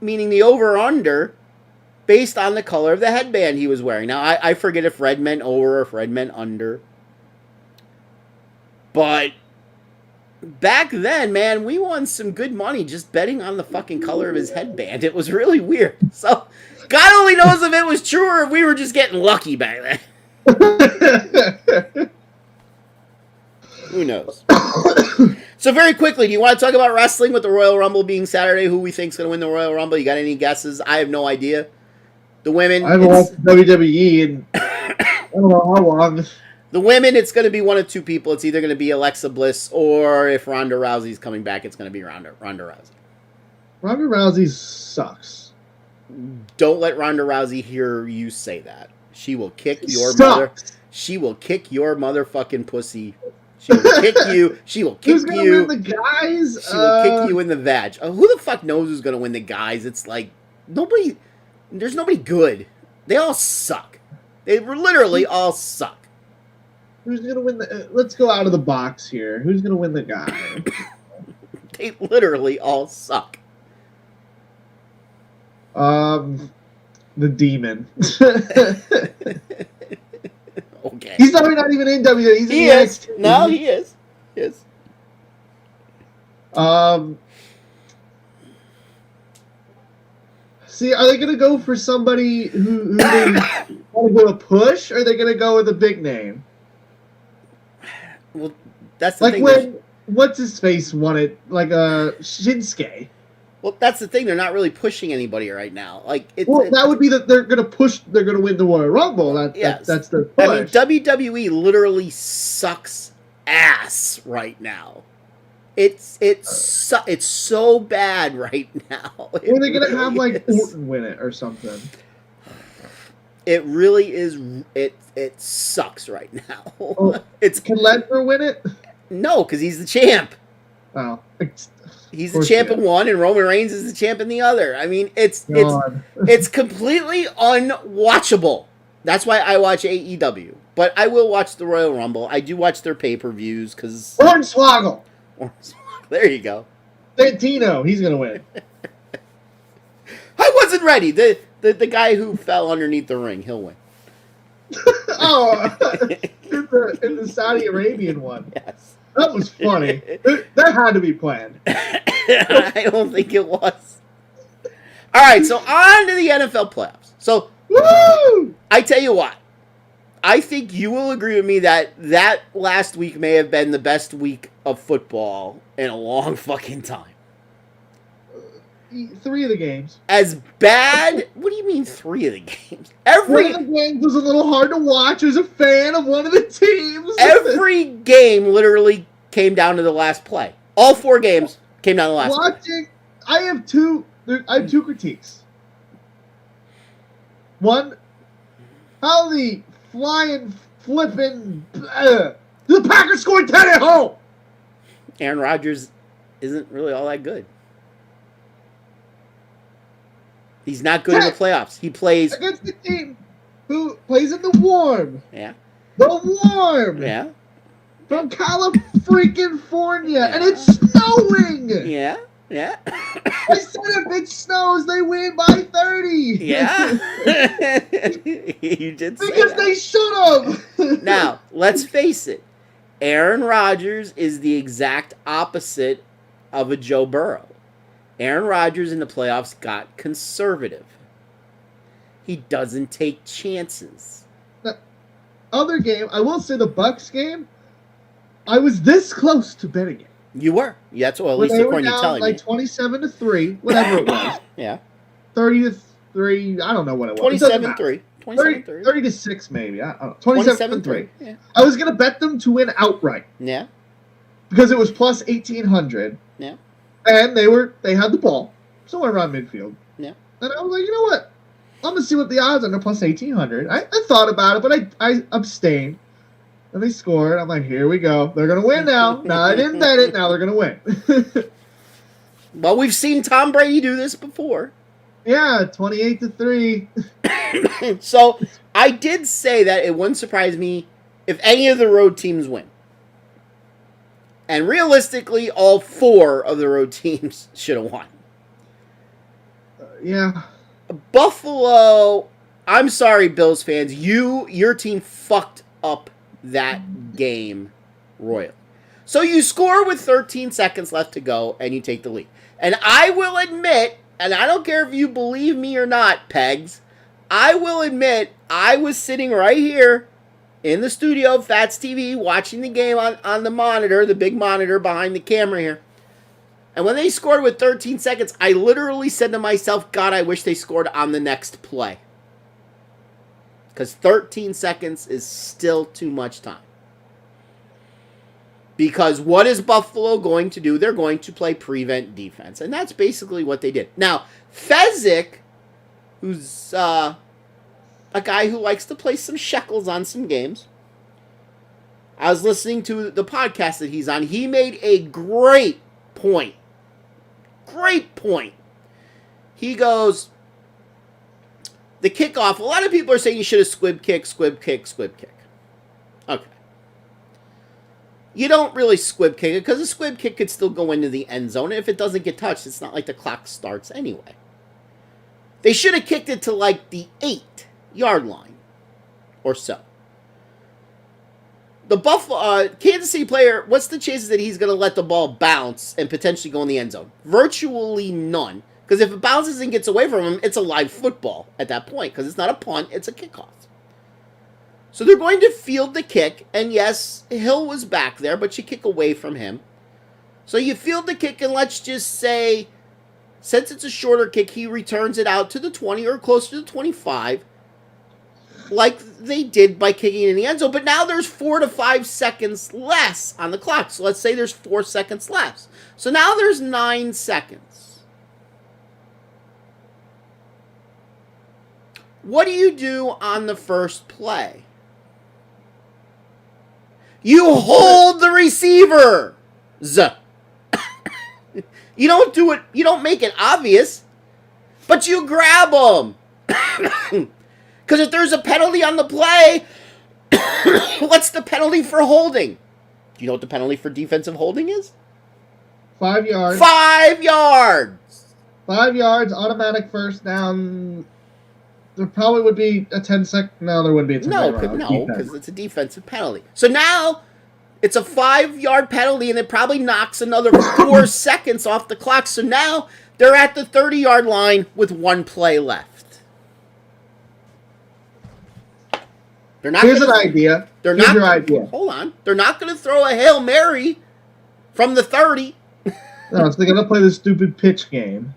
meaning the over-under, based on the color of the headband he was wearing. Now, I forget if red meant over or if red meant under. But back then, man, we won some good money just betting on the fucking color of his headband. It was really weird. So, God only knows if it was true or if we were just getting lucky back then. Who knows? So very quickly, do you want to talk about wrestling with the Royal Rumble being Saturday? Who we think's going to win the Royal Rumble? You got any guesses? I have no idea. The women... I haven't watched WWE in I don't know how long. The women, it's going to be one of two people. It's either going to be Alexa Bliss, or if Ronda Rousey's coming back, it's going to be Ronda Rousey. Ronda Rousey sucks. Don't let Ronda Rousey hear you say that. She will kick your mother. She will kick your motherfucking pussy. She will kick you. She will kick Who's gonna you. win the guys? She will kick you in the vag. Who the fuck knows who's going to win the guys? It's like nobody. There's nobody good. They all suck. They literally all suck. Who's gonna win the? Let's go out of the box here. Who's gonna win the guy? They literally all suck. The demon. Okay. He's probably not even in WWE. He's He in is. NXT. No, he is. He is. See, are they going to go for somebody who they want to go to push, or are they going to go with a big name? Well, that's the Like thing. when, what's his face won it? Like Shinsuke. Well, that's the thing. They're not really pushing anybody right now. Like, That would be that they're going to push. They're going to win the Royal Rumble. That's their push. I mean, WWE literally sucks ass right now. It's so bad right now. Or are they going to have like Orton win it or something? It really is. It sucks right now. Oh, can Lesnar win it? No, because he's the champ. Oh, he's the champ in one, and Roman Reigns is the champ in the other. I mean, it's completely unwatchable. That's why I watch AEW, but I will watch the Royal Rumble. I do watch their pay-per-views because Hornswoggle. There you go. Santino, he's gonna win. I wasn't ready. The guy who fell underneath the ring, he'll win. Oh, in the Saudi Arabian one. Yes. That was funny. That had to be planned. I don't think it was. All right, so on to the NFL playoffs. So, woo! I tell you what. I think you will agree with me that last week may have been the best week of football in a long fucking time. 3 of the games. As bad? What do you mean 3 of the games? One of the games was a little hard to watch as a fan of one of the teams. Every game literally came down to the last play. All 4 games came down to the last play. I have two critiques. One, how the flying, flipping, the Packers scored 10 at home. Aaron Rodgers isn't really all that good. He's not good in the playoffs. He plays against the team who plays in the warm. Yeah. The warm. Yeah. From California, and it's snowing. Yeah. Yeah. I said if it snows, they win by 30. Yeah. You did say because that. they should have. Now, let's face it. Aaron Rodgers is the exact opposite of a Joe Burrow. Aaron Rodgers in the playoffs got conservative. He doesn't take chances. The other game, I will say the Bucs game, I was this close to betting it. You were. Yeah, that's what at least according to telling me. Like 27-3, whatever it was. Yeah. 30-3, I don't know what it was. 27-3. 30-6 maybe. I don't know. 27-3. Yeah. I was going to bet them to win outright. Yeah. Because it was plus 1,800. Yeah. And they had the ball somewhere around midfield. Yeah. And I was like, you know what? I'm going to see what the odds are. They're plus 1,800. I thought about it, but I abstained. And they scored. I'm like, here we go. They're going to win now. No, I didn't bet it. Now they're going to win. Well, we've seen Tom Brady do this before. Yeah, 28-3. So, I did say that it wouldn't surprise me if any of the road teams win. And realistically, all 4 of the road teams should have won. Yeah. Buffalo, I'm sorry, Bills fans. Your team fucked up that game royally. So you score with 13 seconds left to go, and you take the lead. And I will admit, and I don't care if you believe me or not, Pegs, I will admit I was sitting right here in the studio of Phatts TV watching the game on the monitor, the big monitor behind the camera here. And when they scored with 13 seconds, I literally said to myself, God, I wish they scored on the next play. Because 13 seconds is still too much time. Because what is Buffalo going to do? They're going to play prevent defense. And that's basically what they did. Now, Fezzik, who's a guy who likes to play some shekels on some games. I was listening to the podcast that he's on. He made a great point. Great point. He goes, the kickoff, a lot of people are saying you should have squib kick. Okay. You don't really squib kick it because a squib kick could still go into the end zone. And if it doesn't get touched, it's not like the clock starts anyway. They should have kicked it to like the 8-yard line or so. the Buffalo Kansas City player, what's the chances that he's going to let the ball bounce and potentially go in the end zone? Virtually none. Because if it bounces and gets away from him, it's a live football at that point. Because it's not a punt, it's a kickoff. So they're going to field the kick. And yes, Hill was back there, but you kick away from him. So you field the kick, and let's just say, since it's a shorter kick, he returns it out to the 20 or closer to the 25. Like they did by kicking it in the end zone. But now there's 4 to 5 seconds less on the clock. So let's say there's 4 seconds less. So now there's 9 seconds. What do you do on the first play? You hold the receiver. You don't do it. You don't make it obvious. But you grab him. Because if there's a penalty on the play, what's the penalty for holding? Do you know what the penalty for defensive holding is? 5 yards. 5 yards. 5 yards, automatic first down. There probably would be a 10-second. No, there wouldn't be a 10-second. No, because it's a defensive penalty. So now it's a 5-yard penalty, and it probably knocks another 4 seconds off the clock. So now they're at the 30-yard line with 1 play left. Here's an idea. Here's your idea. Hold on. They're not going to throw a Hail Mary from the 30. No, so they're going to play this stupid pitch game.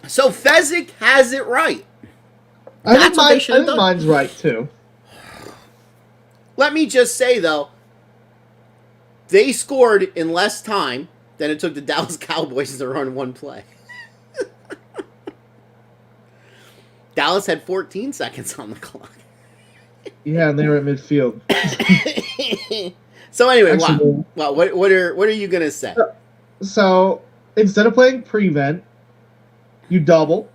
So Fezzik has it right. I think mine's right, too. Let me just say, though, they scored in less time than it took the Dallas Cowboys to run 1 play. Dallas had 14 seconds on the clock. Yeah, and they were at midfield. So anyway, what are you gonna say? So instead of playing prevent, you double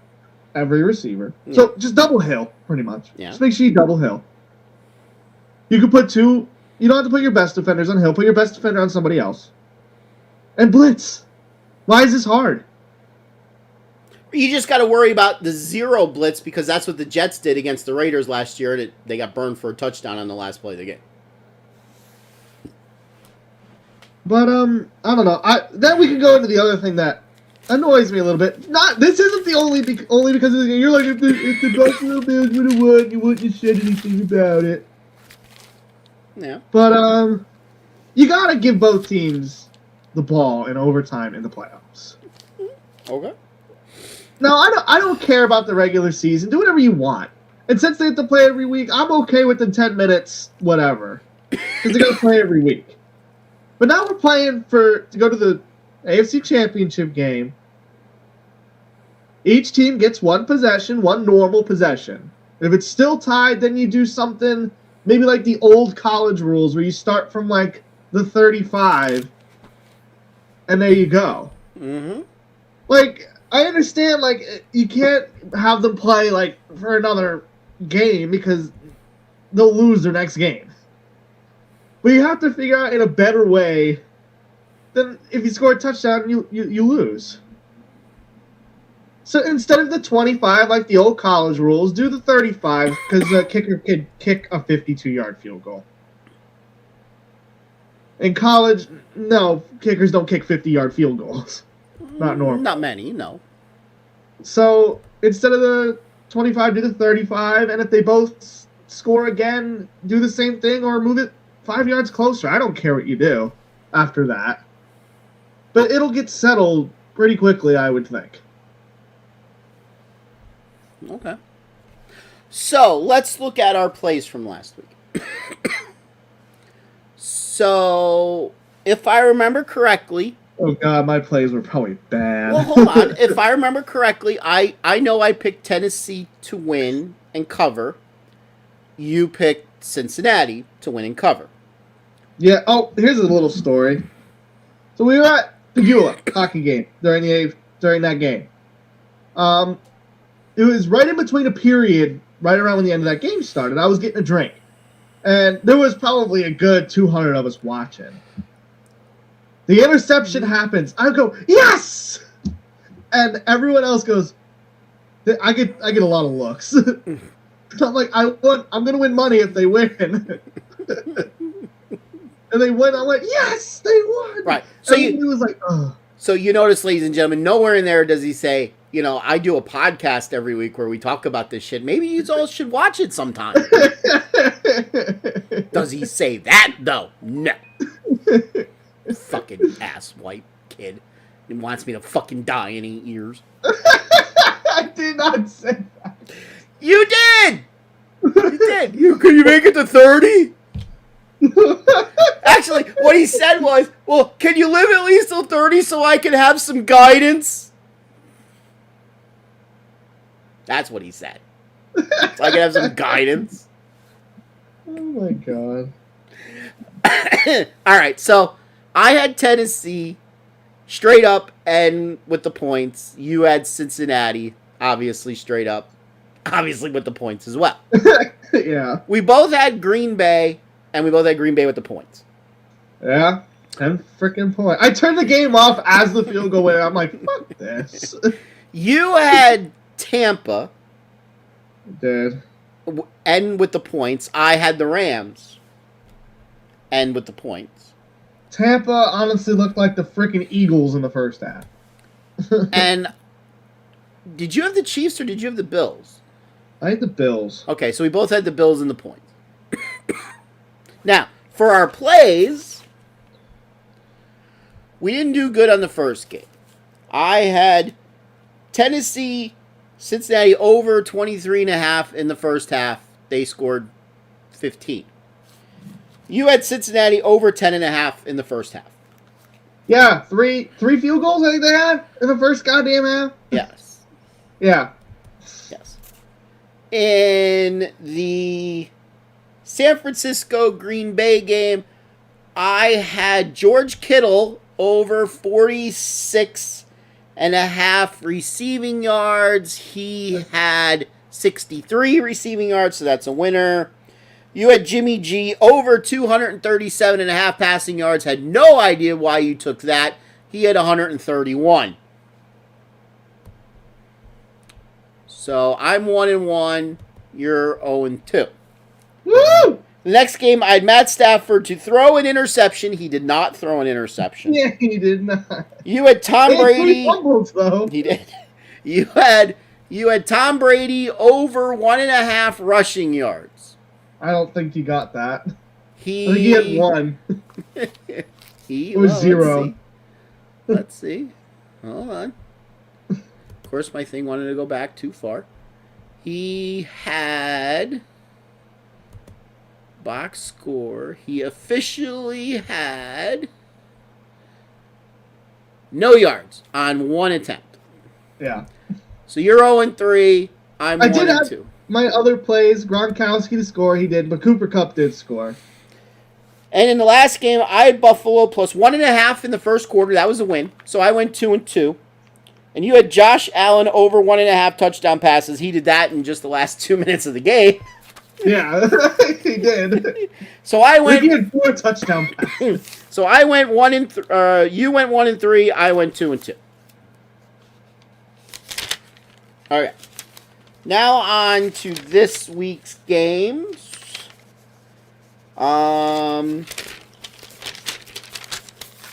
every receiver. Yeah. So just double Hill, pretty much. Yeah. Just make sure you double Hill. You can put 2. You don't have to put your best defenders on Hill. Put your best defender on somebody else. And blitz. Why is this hard? You just got to worry about the 0 blitz because that's what the Jets did against the Raiders last year. And they got burned for a touchdown on the last play of the game. But I don't know. Then we can go into the other thing that annoys me a little bit. This isn't the only because of you're like if the Buffalo Bills would have won, you wouldn't have said anything about it. Yeah. But you gotta give both teams the ball in overtime in the playoffs. Okay. No, I don't care about the regular season. Do whatever you want. And since they have to play every week, I'm okay with the 10 minutes, whatever. Because they're gonna play every week. But now we're playing to go to the AFC Championship game. Each team gets 1 possession, 1 normal possession. If it's still tied, then you do something maybe like the old college rules where you start from like the 35 and there you go. Mm-hmm. Like, I understand, like, you can't have them play, like, for another game because they'll lose their next game. But you have to figure out in a better way than if you score a touchdown, you lose. So instead of the 25, like the old college rules, do the 35 because the kicker could kick a 52-yard field goal. In college, no, kickers don't kick 50-yard field goals. Not normal. Not many, no. So instead of the 25, do the 35, and if they both score again, do the same thing or move it 5 yards closer. I don't care what you do after that. But it'll get settled pretty quickly, I would think. Okay. So let's look at our plays from last week. So if I remember correctly... Oh, God, my plays were probably bad. Well, hold on. If I remember correctly, I know I picked Tennessee to win and cover. You picked Cincinnati to win and cover. Yeah. Oh, here's a little story. So we were at the Beulah hockey game during that game. It was right in between a period, right around when the end of that game started. I was getting a drink. And there was probably a good 200 of us watching. The interception happens. I go, yes! And everyone else goes, I get a lot of looks. I'm like, I'm gonna win money if they win. And they win. I'm like, yes, they won. Right. So he was like, oh. So you notice, ladies and gentlemen, nowhere in there does he say, I do a podcast every week where we talk about this shit. Maybe you all should watch it sometime. Does he say that, though? No. Fucking asswipe kid. He wants me to fucking die in 8 years. I did not say that. You did! You did. Can you make it to 30? Actually, what he said was, well, can you live at least till 30 so I can have some guidance? That's what he said. So I can have some guidance. Oh my god. Alright, so I had Tennessee straight up and with the points. You had Cincinnati, obviously straight up. Obviously with the points as well. Yeah. We both had Green Bay, and we both had Green Bay with the points. Yeah. 10 freaking points. I turned the game off as the field goal went. I'm like, fuck this. You had Tampa. Did. And with the points. I had the Rams. And with the points. Tampa honestly looked like the freaking Eagles in the first half. And did you have the Chiefs or did you have the Bills? I had the Bills. Okay, so we both had the Bills and the points. Now, for our plays, we didn't do good on the first game. I had Tennessee, Cincinnati over 23.5 in the first half. They scored 15. You had Cincinnati over 10.5 in the first half. Yeah, three field goals I think they had in the first goddamn half. Yes. Yeah. Yes. In the San Francisco Green Bay game, I had George Kittle over 46.5 receiving yards. He had 63 receiving yards, so that's a winner. You had Jimmy G over 237.5 passing yards. Had no idea why you took that. He had 131. So I'm 1-1. You're 0-2. Woo! The next game, I had Matt Stafford to throw an interception. He did not throw an interception. Yeah, he did not. You had Tom He had Brady. 3 fumbles, though. He did. You had Tom Brady over 1.5 rushing yards. I don't think he got that. I He think he had 1. It was 0. Let's see. Hold on. Of course, my thing wanted to go back too far. He had box score. He officially had no yards on 1 attempt. Yeah. So you're 0-3. I'm I did have 1-2. my other plays. Gronkowski to score. He did, but Cooper Kupp did score. And in the last game, I had Buffalo plus 1.5 in the first quarter. That was a win. So I went 2-2. And you had Josh Allen over 1.5 touchdown passes. He did that in just the last 2 minutes of the game. Yeah, he did. So I went. He had 4 touchdown passes. So I went 1-3. You went 1-3. I went 2-2. Okay. Now on to this week's games.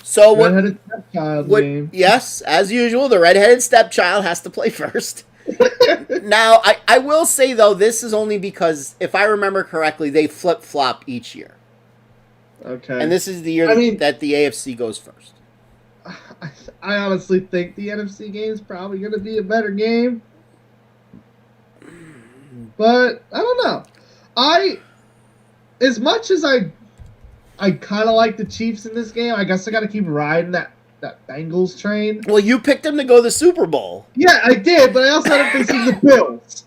So what? Redheaded stepchild game. Yes, as usual, the redheaded stepchild has to play first. Now, I will say though, this is only because if I remember correctly, they flip flop each year, Okay. and this is the year that the AFC goes first. I honestly think the NFC game is probably going to be a better game. But I don't know. As much as I kind of like the Chiefs in this game, I guess I got to keep riding that Bengals train. Well, you picked them to go to the Super Bowl. Yeah, I did, but I also had to face the Bills.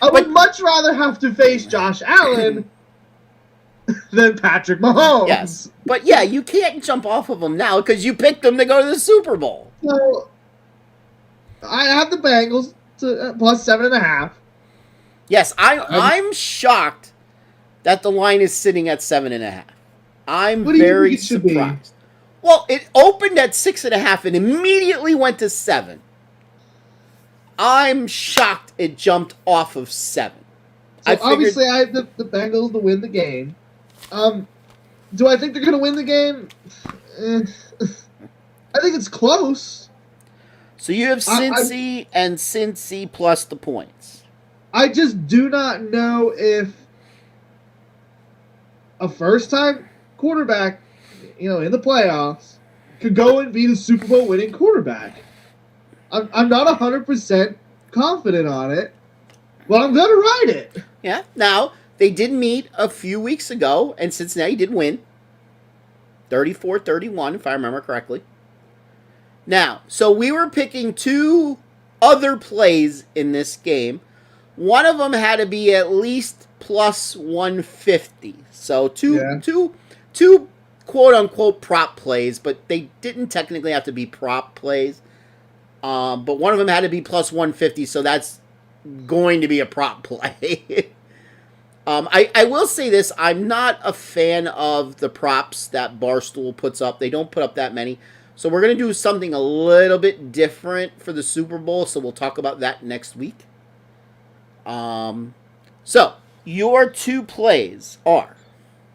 I would much rather have to face Josh Allen than Patrick Mahomes. Yes, but yeah, you can't jump off of them now because you picked them to go to the Super Bowl. So I have the Bengals to plus 7.5. Yes, I'm shocked that the line is sitting at 7.5. I'm What do you think very it should be? surprised. Well, it opened at 6.5 and immediately went to 7. I'm shocked it jumped off of 7. So obviously, I have the Bengals to win the game. Do I think they're going to win the game? I think it's close. So you have Cincy and Cincy plus the points. I just do not know if a first-time quarterback, in the playoffs, could go and be the Super Bowl winning quarterback. I'm not 100% confident on it, but I'm going to ride it. Yeah. Now, they did meet a few weeks ago, and Cincinnati did win. 34-31, if I remember correctly. Now, so we were picking 2 other plays in this game. One of them had to be at least plus 150. So two quote-unquote prop plays, but they didn't technically have to be prop plays. But one of them had to be plus 150, so that's going to be a prop play. I will say this. I'm not a fan of the props that Barstool puts up. They don't put up that many. So we're going to do something a little bit different for the Super Bowl, so we'll talk about that next week. So, your 2 plays are...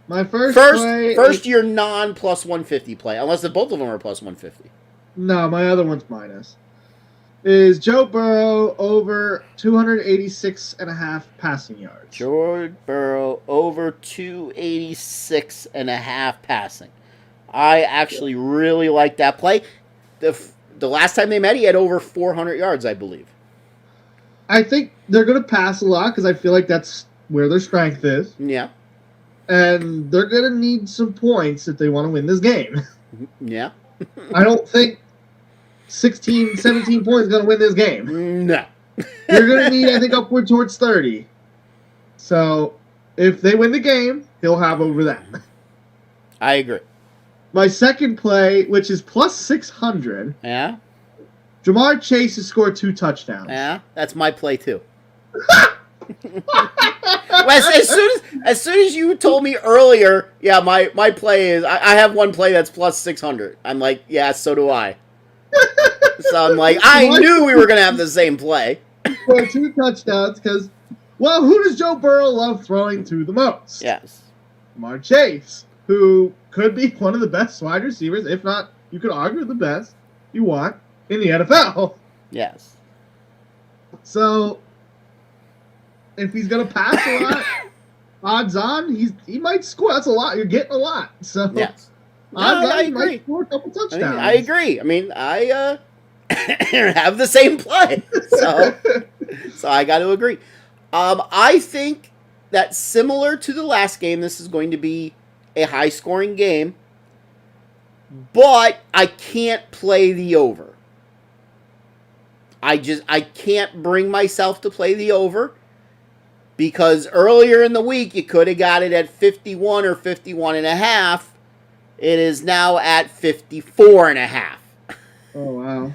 My first your non-plus 150 play, unless both of them are plus 150. No, my other one's minus. Is Joe Burrow over 286.5 passing yards. Joe Burrow over 286.5 passing. I actually really like that play. The last time they met, he had over 400 yards, I believe. I think they're going to pass a lot because I feel like that's where their strength is. Yeah. And they're going to need some points if they want to win this game. Yeah. I don't think 16, 17 points is going to win this game. No. You're going to need, I think, upward towards 30. So, if they win the game, he'll have over that. I agree. My second play, which is plus 600. Yeah. Jamar Chase has scored 2 touchdowns. Yeah, that's my play too. as soon as you told me earlier, yeah, my play is I have one play that's plus 600. I'm like, yeah, so do I. So I'm like, I knew we were gonna have the same play. For 2 touchdowns, because, well, who does Joe Burrow love throwing to the most? Yes. Jamar Chase, who could be one of the best wide receivers, if not, you could argue the best you want in the NFL. Yes. So, if he's going to pass a lot, odds on, he might score. That's a lot. You're getting a lot. So, yes. Odds on, I he agree. might score a couple touchdowns. I agree. I mean, I have the same play. So I got to agree. I think that similar to the last game, this is going to be a high-scoring game, but I can't play the over. I can't bring myself to play the over because earlier in the week you could have got it at 51 or 51 and a half. It is now at 54 and a half. Oh, wow.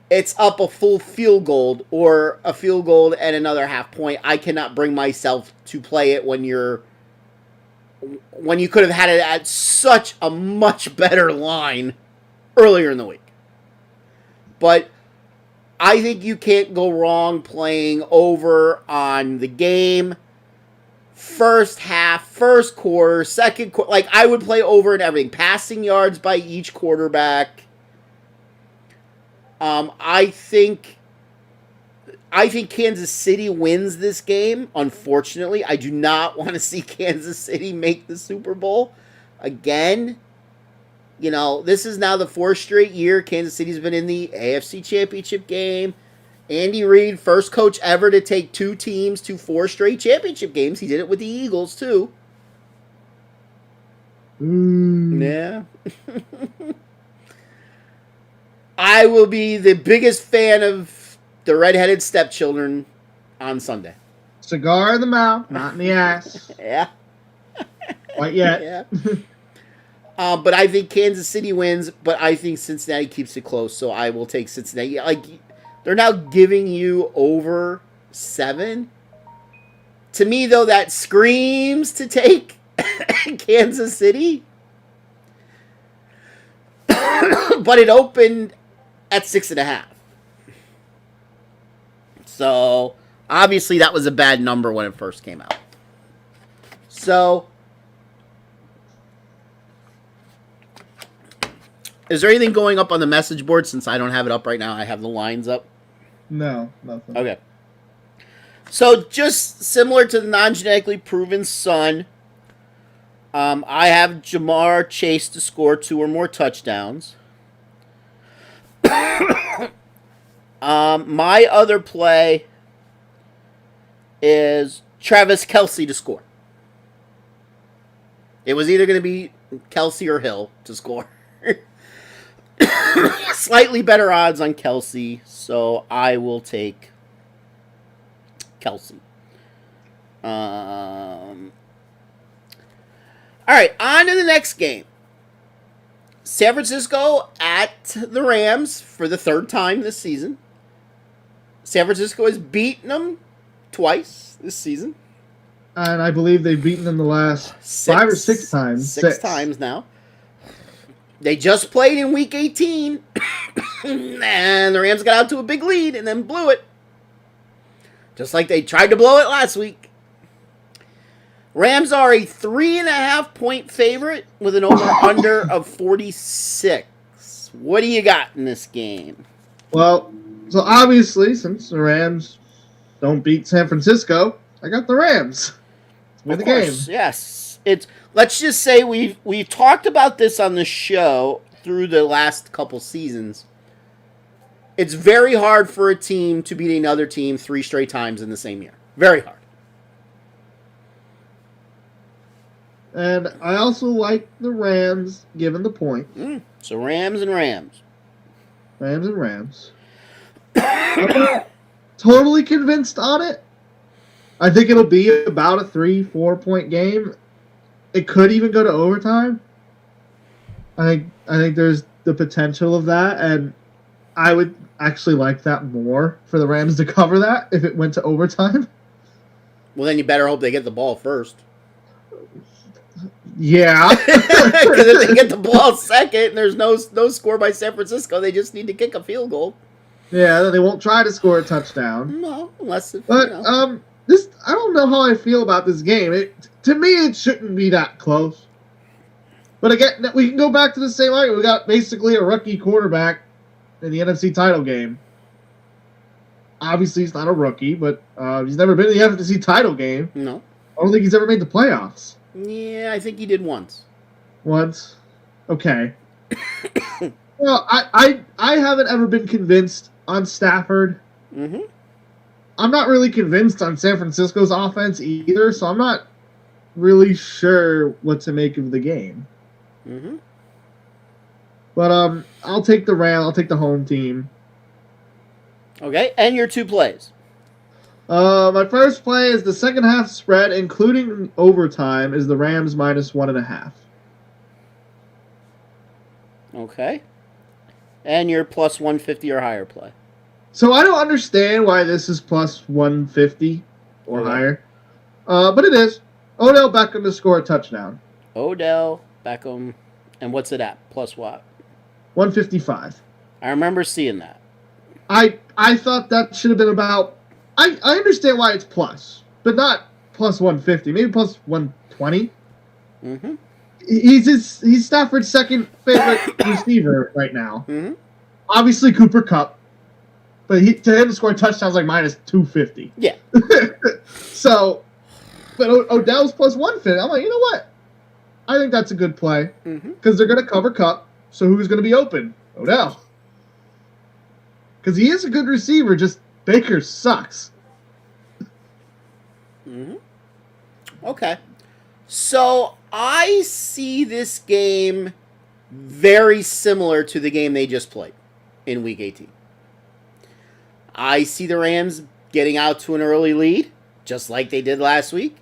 It's up a full field goal or a field goal and another half point. I cannot bring myself to play it when you could have had it at such a much better line earlier in the week. But I think you can't go wrong playing over on the game. First half, first quarter, second quarter. Like, I would play over in everything. Passing yards by each quarterback. I think Kansas City wins this game. Unfortunately, I do not want to see Kansas City make the Super Bowl again. You know, this is now the 4th straight year Kansas City's been in the AFC Championship game. Andy Reid, first coach ever to take 2 teams to 4 straight championship games. He did it with the Eagles, too. Yeah. I will be the biggest fan of the redheaded stepchildren on Sunday. Cigar in the mouth, not in the ass. Yeah. Quite yet. Yeah. But I think Kansas City wins, but I think Cincinnati keeps it close, so I will take Cincinnati. Like, they're now giving you over 7. To me, though, that screams to take Kansas City. But it opened at 6.5. So, obviously, that was a bad number when it first came out. So, is there anything going up on the message board? Since I don't have it up right now, I have the lines up. No, nothing. Okay. So, just similar to the non-genetically proven son, I have Jamar Chase to score 2 or more touchdowns. My other play is Travis Kelce to score. It was either going to be Kelce or Hill to score. Slightly better odds on Kelce, so I will take Kelce. All right, on to the next game. San Francisco at the Rams for the third time this season. San Francisco has beaten them twice this season. And I believe they've beaten them the last 5 or 6 times. Six times now. They just played in Week 18, and the Rams got out to a big lead and then blew it. Just like they tried to blow it last week. Rams are a 3.5-point favorite with an over-under of 46. What do you got in this game? Well, so obviously, since the Rams don't beat San Francisco, I got the Rams. Win the game. Yes. Let's just say we've talked about this on the show through the last couple seasons. It's very hard for a team to beat another team 3 straight times in the same year. Very hard. And I also like the Rams given the point. So Rams and Rams. Rams and Rams. I'm not totally convinced on it. I think it'll be about a 3-4 point game. It could even go to overtime. I think there's the potential of that, and I would actually like that more for the Rams to cover that if it went to overtime. Well, then you better hope they get the ball first. Yeah. Because if they get the ball second and there's no score by San Francisco, they just need to kick a field goal. Yeah, they won't try to score a touchdown. No, unless it, But I don't know how I feel about this game. To me, it shouldn't be that close. But again, we can go back to the same argument. We got basically a rookie quarterback in the NFC title game. Obviously, he's not a rookie, but he's never been in the NFC title game. No. I don't think he's ever made the playoffs. Yeah, I think he did once. Once? Okay. Well, I haven't ever been convinced on Stafford. Mm-hmm. I'm not really convinced on San Francisco's offense either, so I'm not really sure what to make of the game. Mm-hmm. But I'll take the Rams. I'll take the home team. Okay, and your 2 plays. My first play is the second half spread, including overtime, is the Rams minus 1.5. Okay. And your plus 150 or higher play. So I don't understand why this is plus 150 or higher. But it is. Odell Beckham to score a touchdown. Odell Beckham. And what's it at? Plus what? 155. I remember seeing that. I thought that should have been about... I understand why it's plus, but not plus 150. Maybe plus 120. Mm-hmm. He's Stafford's second favorite receiver right now. Mm-hmm. Obviously Cooper Kupp, but to him to score touchdowns like minus 250. Yeah. So, but Odell's plus 150. I'm like, you know what? I think that's a good play because they're going to cover Kupp. So who's going to be open? Odell. Because he is a good receiver, just Baker sucks. Mm-hmm. Okay. So I see this game very similar to the game they just played in Week 18. I see the Rams getting out to an early lead, just like they did last week,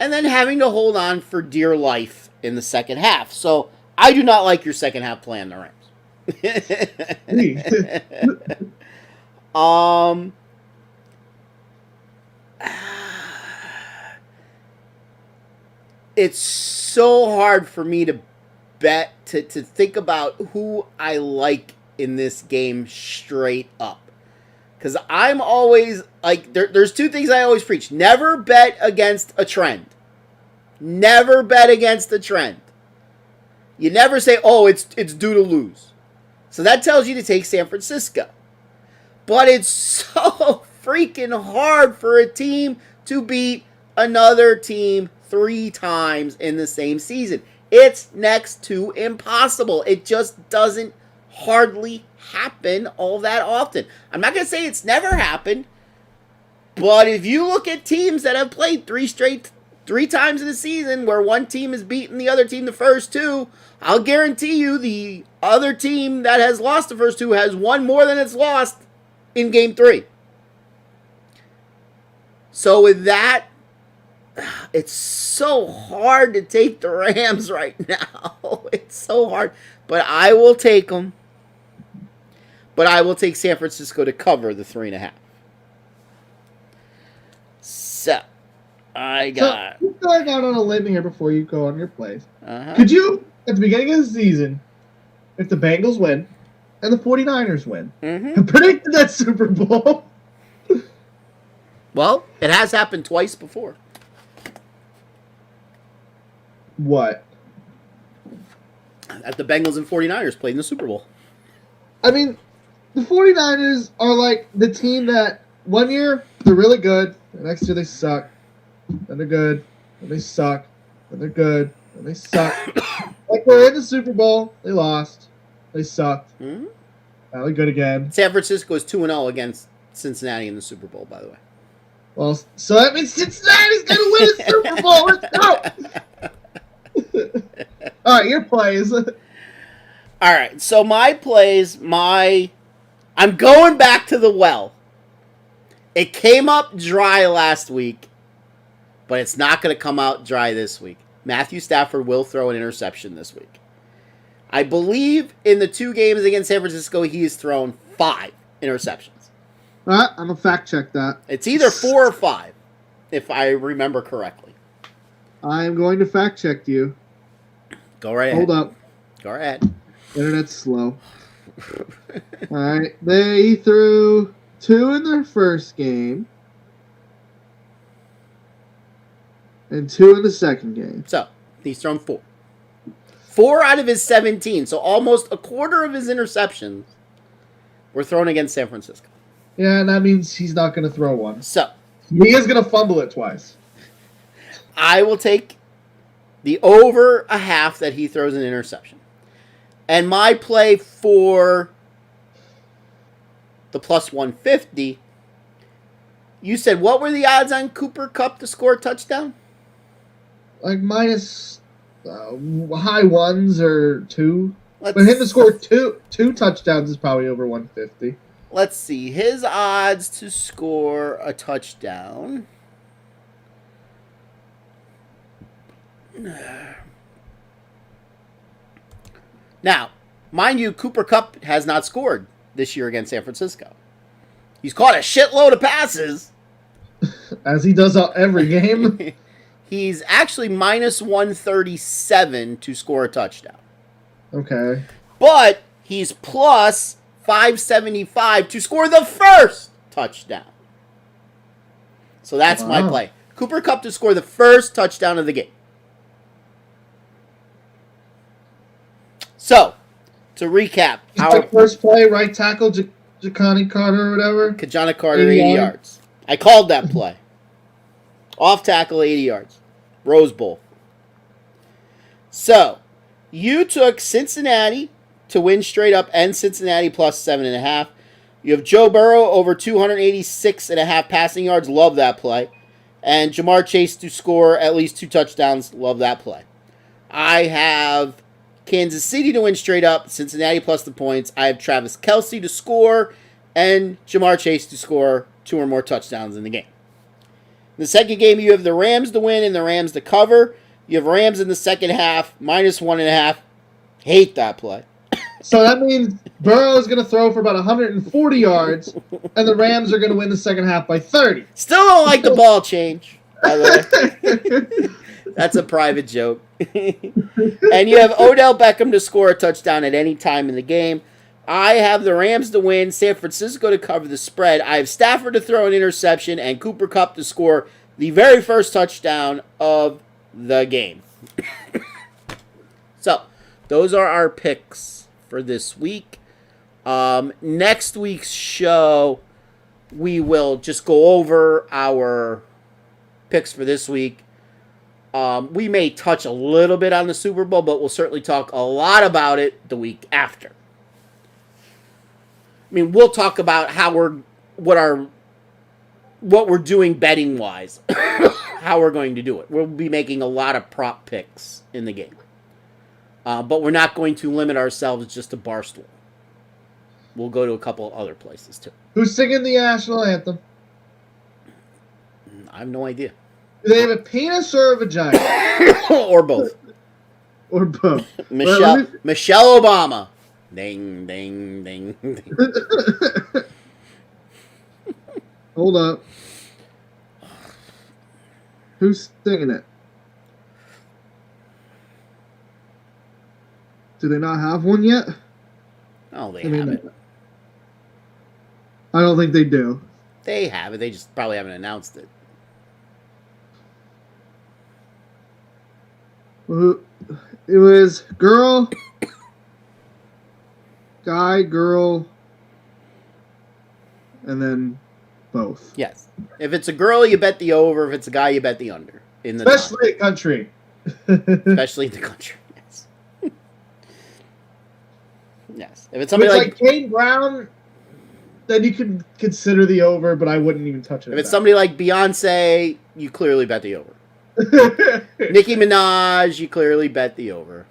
and then having to hold on for dear life in the second half. So I do not like your second half play on the Rams. It's so hard for me to bet, to think about who I like in this game straight up. Because I'm always, like, there's two things I always preach. Never bet against a trend. Never bet against the trend. You never say, oh, it's due to lose. So that tells you to take San Francisco. But it's so freaking hard for a team to beat another team 3 times in the same season. It's next to impossible. It just doesn't hardly happen all that often. I'm not going to say it's never happened, but if you look at teams that have played 3 times in a season where one team has beaten the other team the first 2, I'll guarantee you the other team that has lost the first 2 has won more than it's lost in game 3. So with that, it's so hard to take the Rams right now. It's so hard. But I will take them. But I will take San Francisco to cover the 3.5. So, I got... So, going out on a limb here before you go on your plays. Could you, at the beginning of the season, if the Bengals win and the 49ers win, predict that Super Bowl? Well, it has happened twice before. What? That the Bengals and 49ers played in the Super Bowl. I mean, the 49ers are like the team that one year they're really good, the next year they suck, then they're good, then they suck, then they're good, then they suck. Like, we're in the Super Bowl, they lost, they sucked, now they're good again. San Francisco is 2-0 against Cincinnati in the Super Bowl, by the way. Well, so that means Cincinnati's going to win the Super Bowl. Let's go. All right, your plays. All right, so my plays, I'm going back to the well. It came up dry last week, but it's not going to come out dry this week. Matthew Stafford will throw an interception this week. I believe in the 2 games against San Francisco, he has thrown 5 interceptions. I'm going to fact check that. It's either 4 or 5, if I remember correctly. I am going to fact check you. Go right ahead. Hold up. Go right ahead. Internet's slow. All right. They threw 2 in their first game and 2 in the second game. So, he's thrown 4. 4 out of his 17. So, almost a quarter of his interceptions were thrown against San Francisco. Yeah, and that means he's not going to throw one. So, he is going to fumble it twice. I will take the over a half that he throws an interception. And my play for the plus 150, you said what were the odds on Cooper Kupp to score a touchdown? Like minus high ones or 2. But him to score two touchdowns is probably over 150. Let's see. His odds to score a touchdown. Now, mind you, Cooper Kupp has not scored this year against San Francisco. He's caught a shitload of passes. As he does every game. He's actually minus 137 to score a touchdown. Okay. But he's plus 575 to score the first touchdown. So that's my play. Cooper Kupp to score the first touchdown of the game. So, to recap. Our first play, right tackle, Ja'Kani Carter or whatever. Kajana Carter, 80 yards. I called that play. Off tackle, 80 yards. Rose Bowl. So, you took Cincinnati to win straight up and Cincinnati plus 7.5. You have Joe Burrow over 286.5 passing yards. Love that play. And Jamar Chase to score at least 2 touchdowns. Love that play. I have Kansas City to win straight up, Cincinnati plus the points. I have Travis Kelce to score and Jamar Chase to score 2 or more touchdowns in the game. In the second game, you have the Rams to win and the Rams to cover. You have Rams in the second half, minus 1.5. Hate that play. So that means Burrow is going to throw for about 140 yards, and the Rams are going to win the second half by 30. Still don't like the ball change, by the way. That's a private joke. And you have Odell Beckham to score a touchdown at any time in the game. I have the Rams to win, San Francisco to cover the spread. I have Stafford to throw an interception and Cooper Kupp to score the very first touchdown of the game. So, those are our picks for this week. Next week's show, we will just go over our picks for this week. We may touch a little bit on the Super Bowl, but we'll certainly talk a lot about it the week after. I mean, we'll talk about what we're doing betting wise, how we're going to do it. We'll be making a lot of prop picks in the game, but we're not going to limit ourselves just to Barstool. We'll go to a couple of other places too. Who's singing the national anthem? I have no idea. Do they have a penis or a vagina? Or both. Or both. Michelle Obama. Ding, ding, ding, ding. Hold up. Who's singing it? Do they not have one yet? Oh, they have it. I don't think they do. They have it. They just probably haven't announced it. It was girl, guy, girl, and then both. Yes. If it's a girl, you bet the over. If it's a guy, you bet the under. Especially in country. Especially in the country. Yes. Yes. If it's somebody like Kane Brown, then you could consider the over, but I wouldn't even touch it. If it's somebody like Beyonce, you clearly bet the over. Nicki Minaj, you clearly bet the over.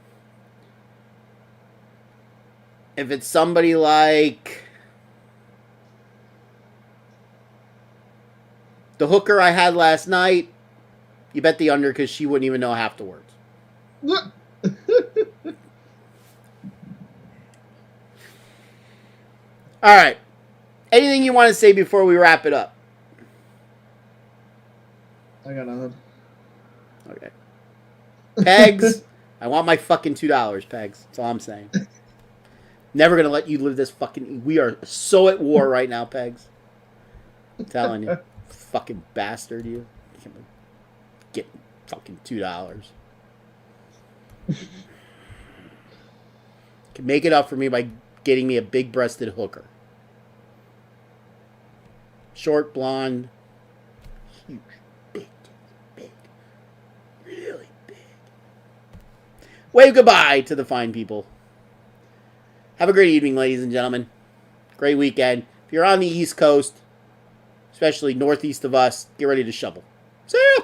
If it's somebody like the hooker I had last night, you bet the under because she wouldn't even know half the words. What? All right. Anything you want to say before we wrap it up? I got nothing. Okay. Pegs, I want my fucking $2, Pegs. That's all I'm saying. Never gonna let you live this fucking... We are so at war right now, Pegs. I'm telling you. Fucking bastard, you. Get fucking $2. Can make it up for me by getting me a big-breasted hooker. Short, blonde, huge, big, really big. Wave goodbye to the fine people. Have a great evening, ladies and gentlemen. Great weekend. If you're on the East Coast, especially northeast of us, get ready to shovel. See ya!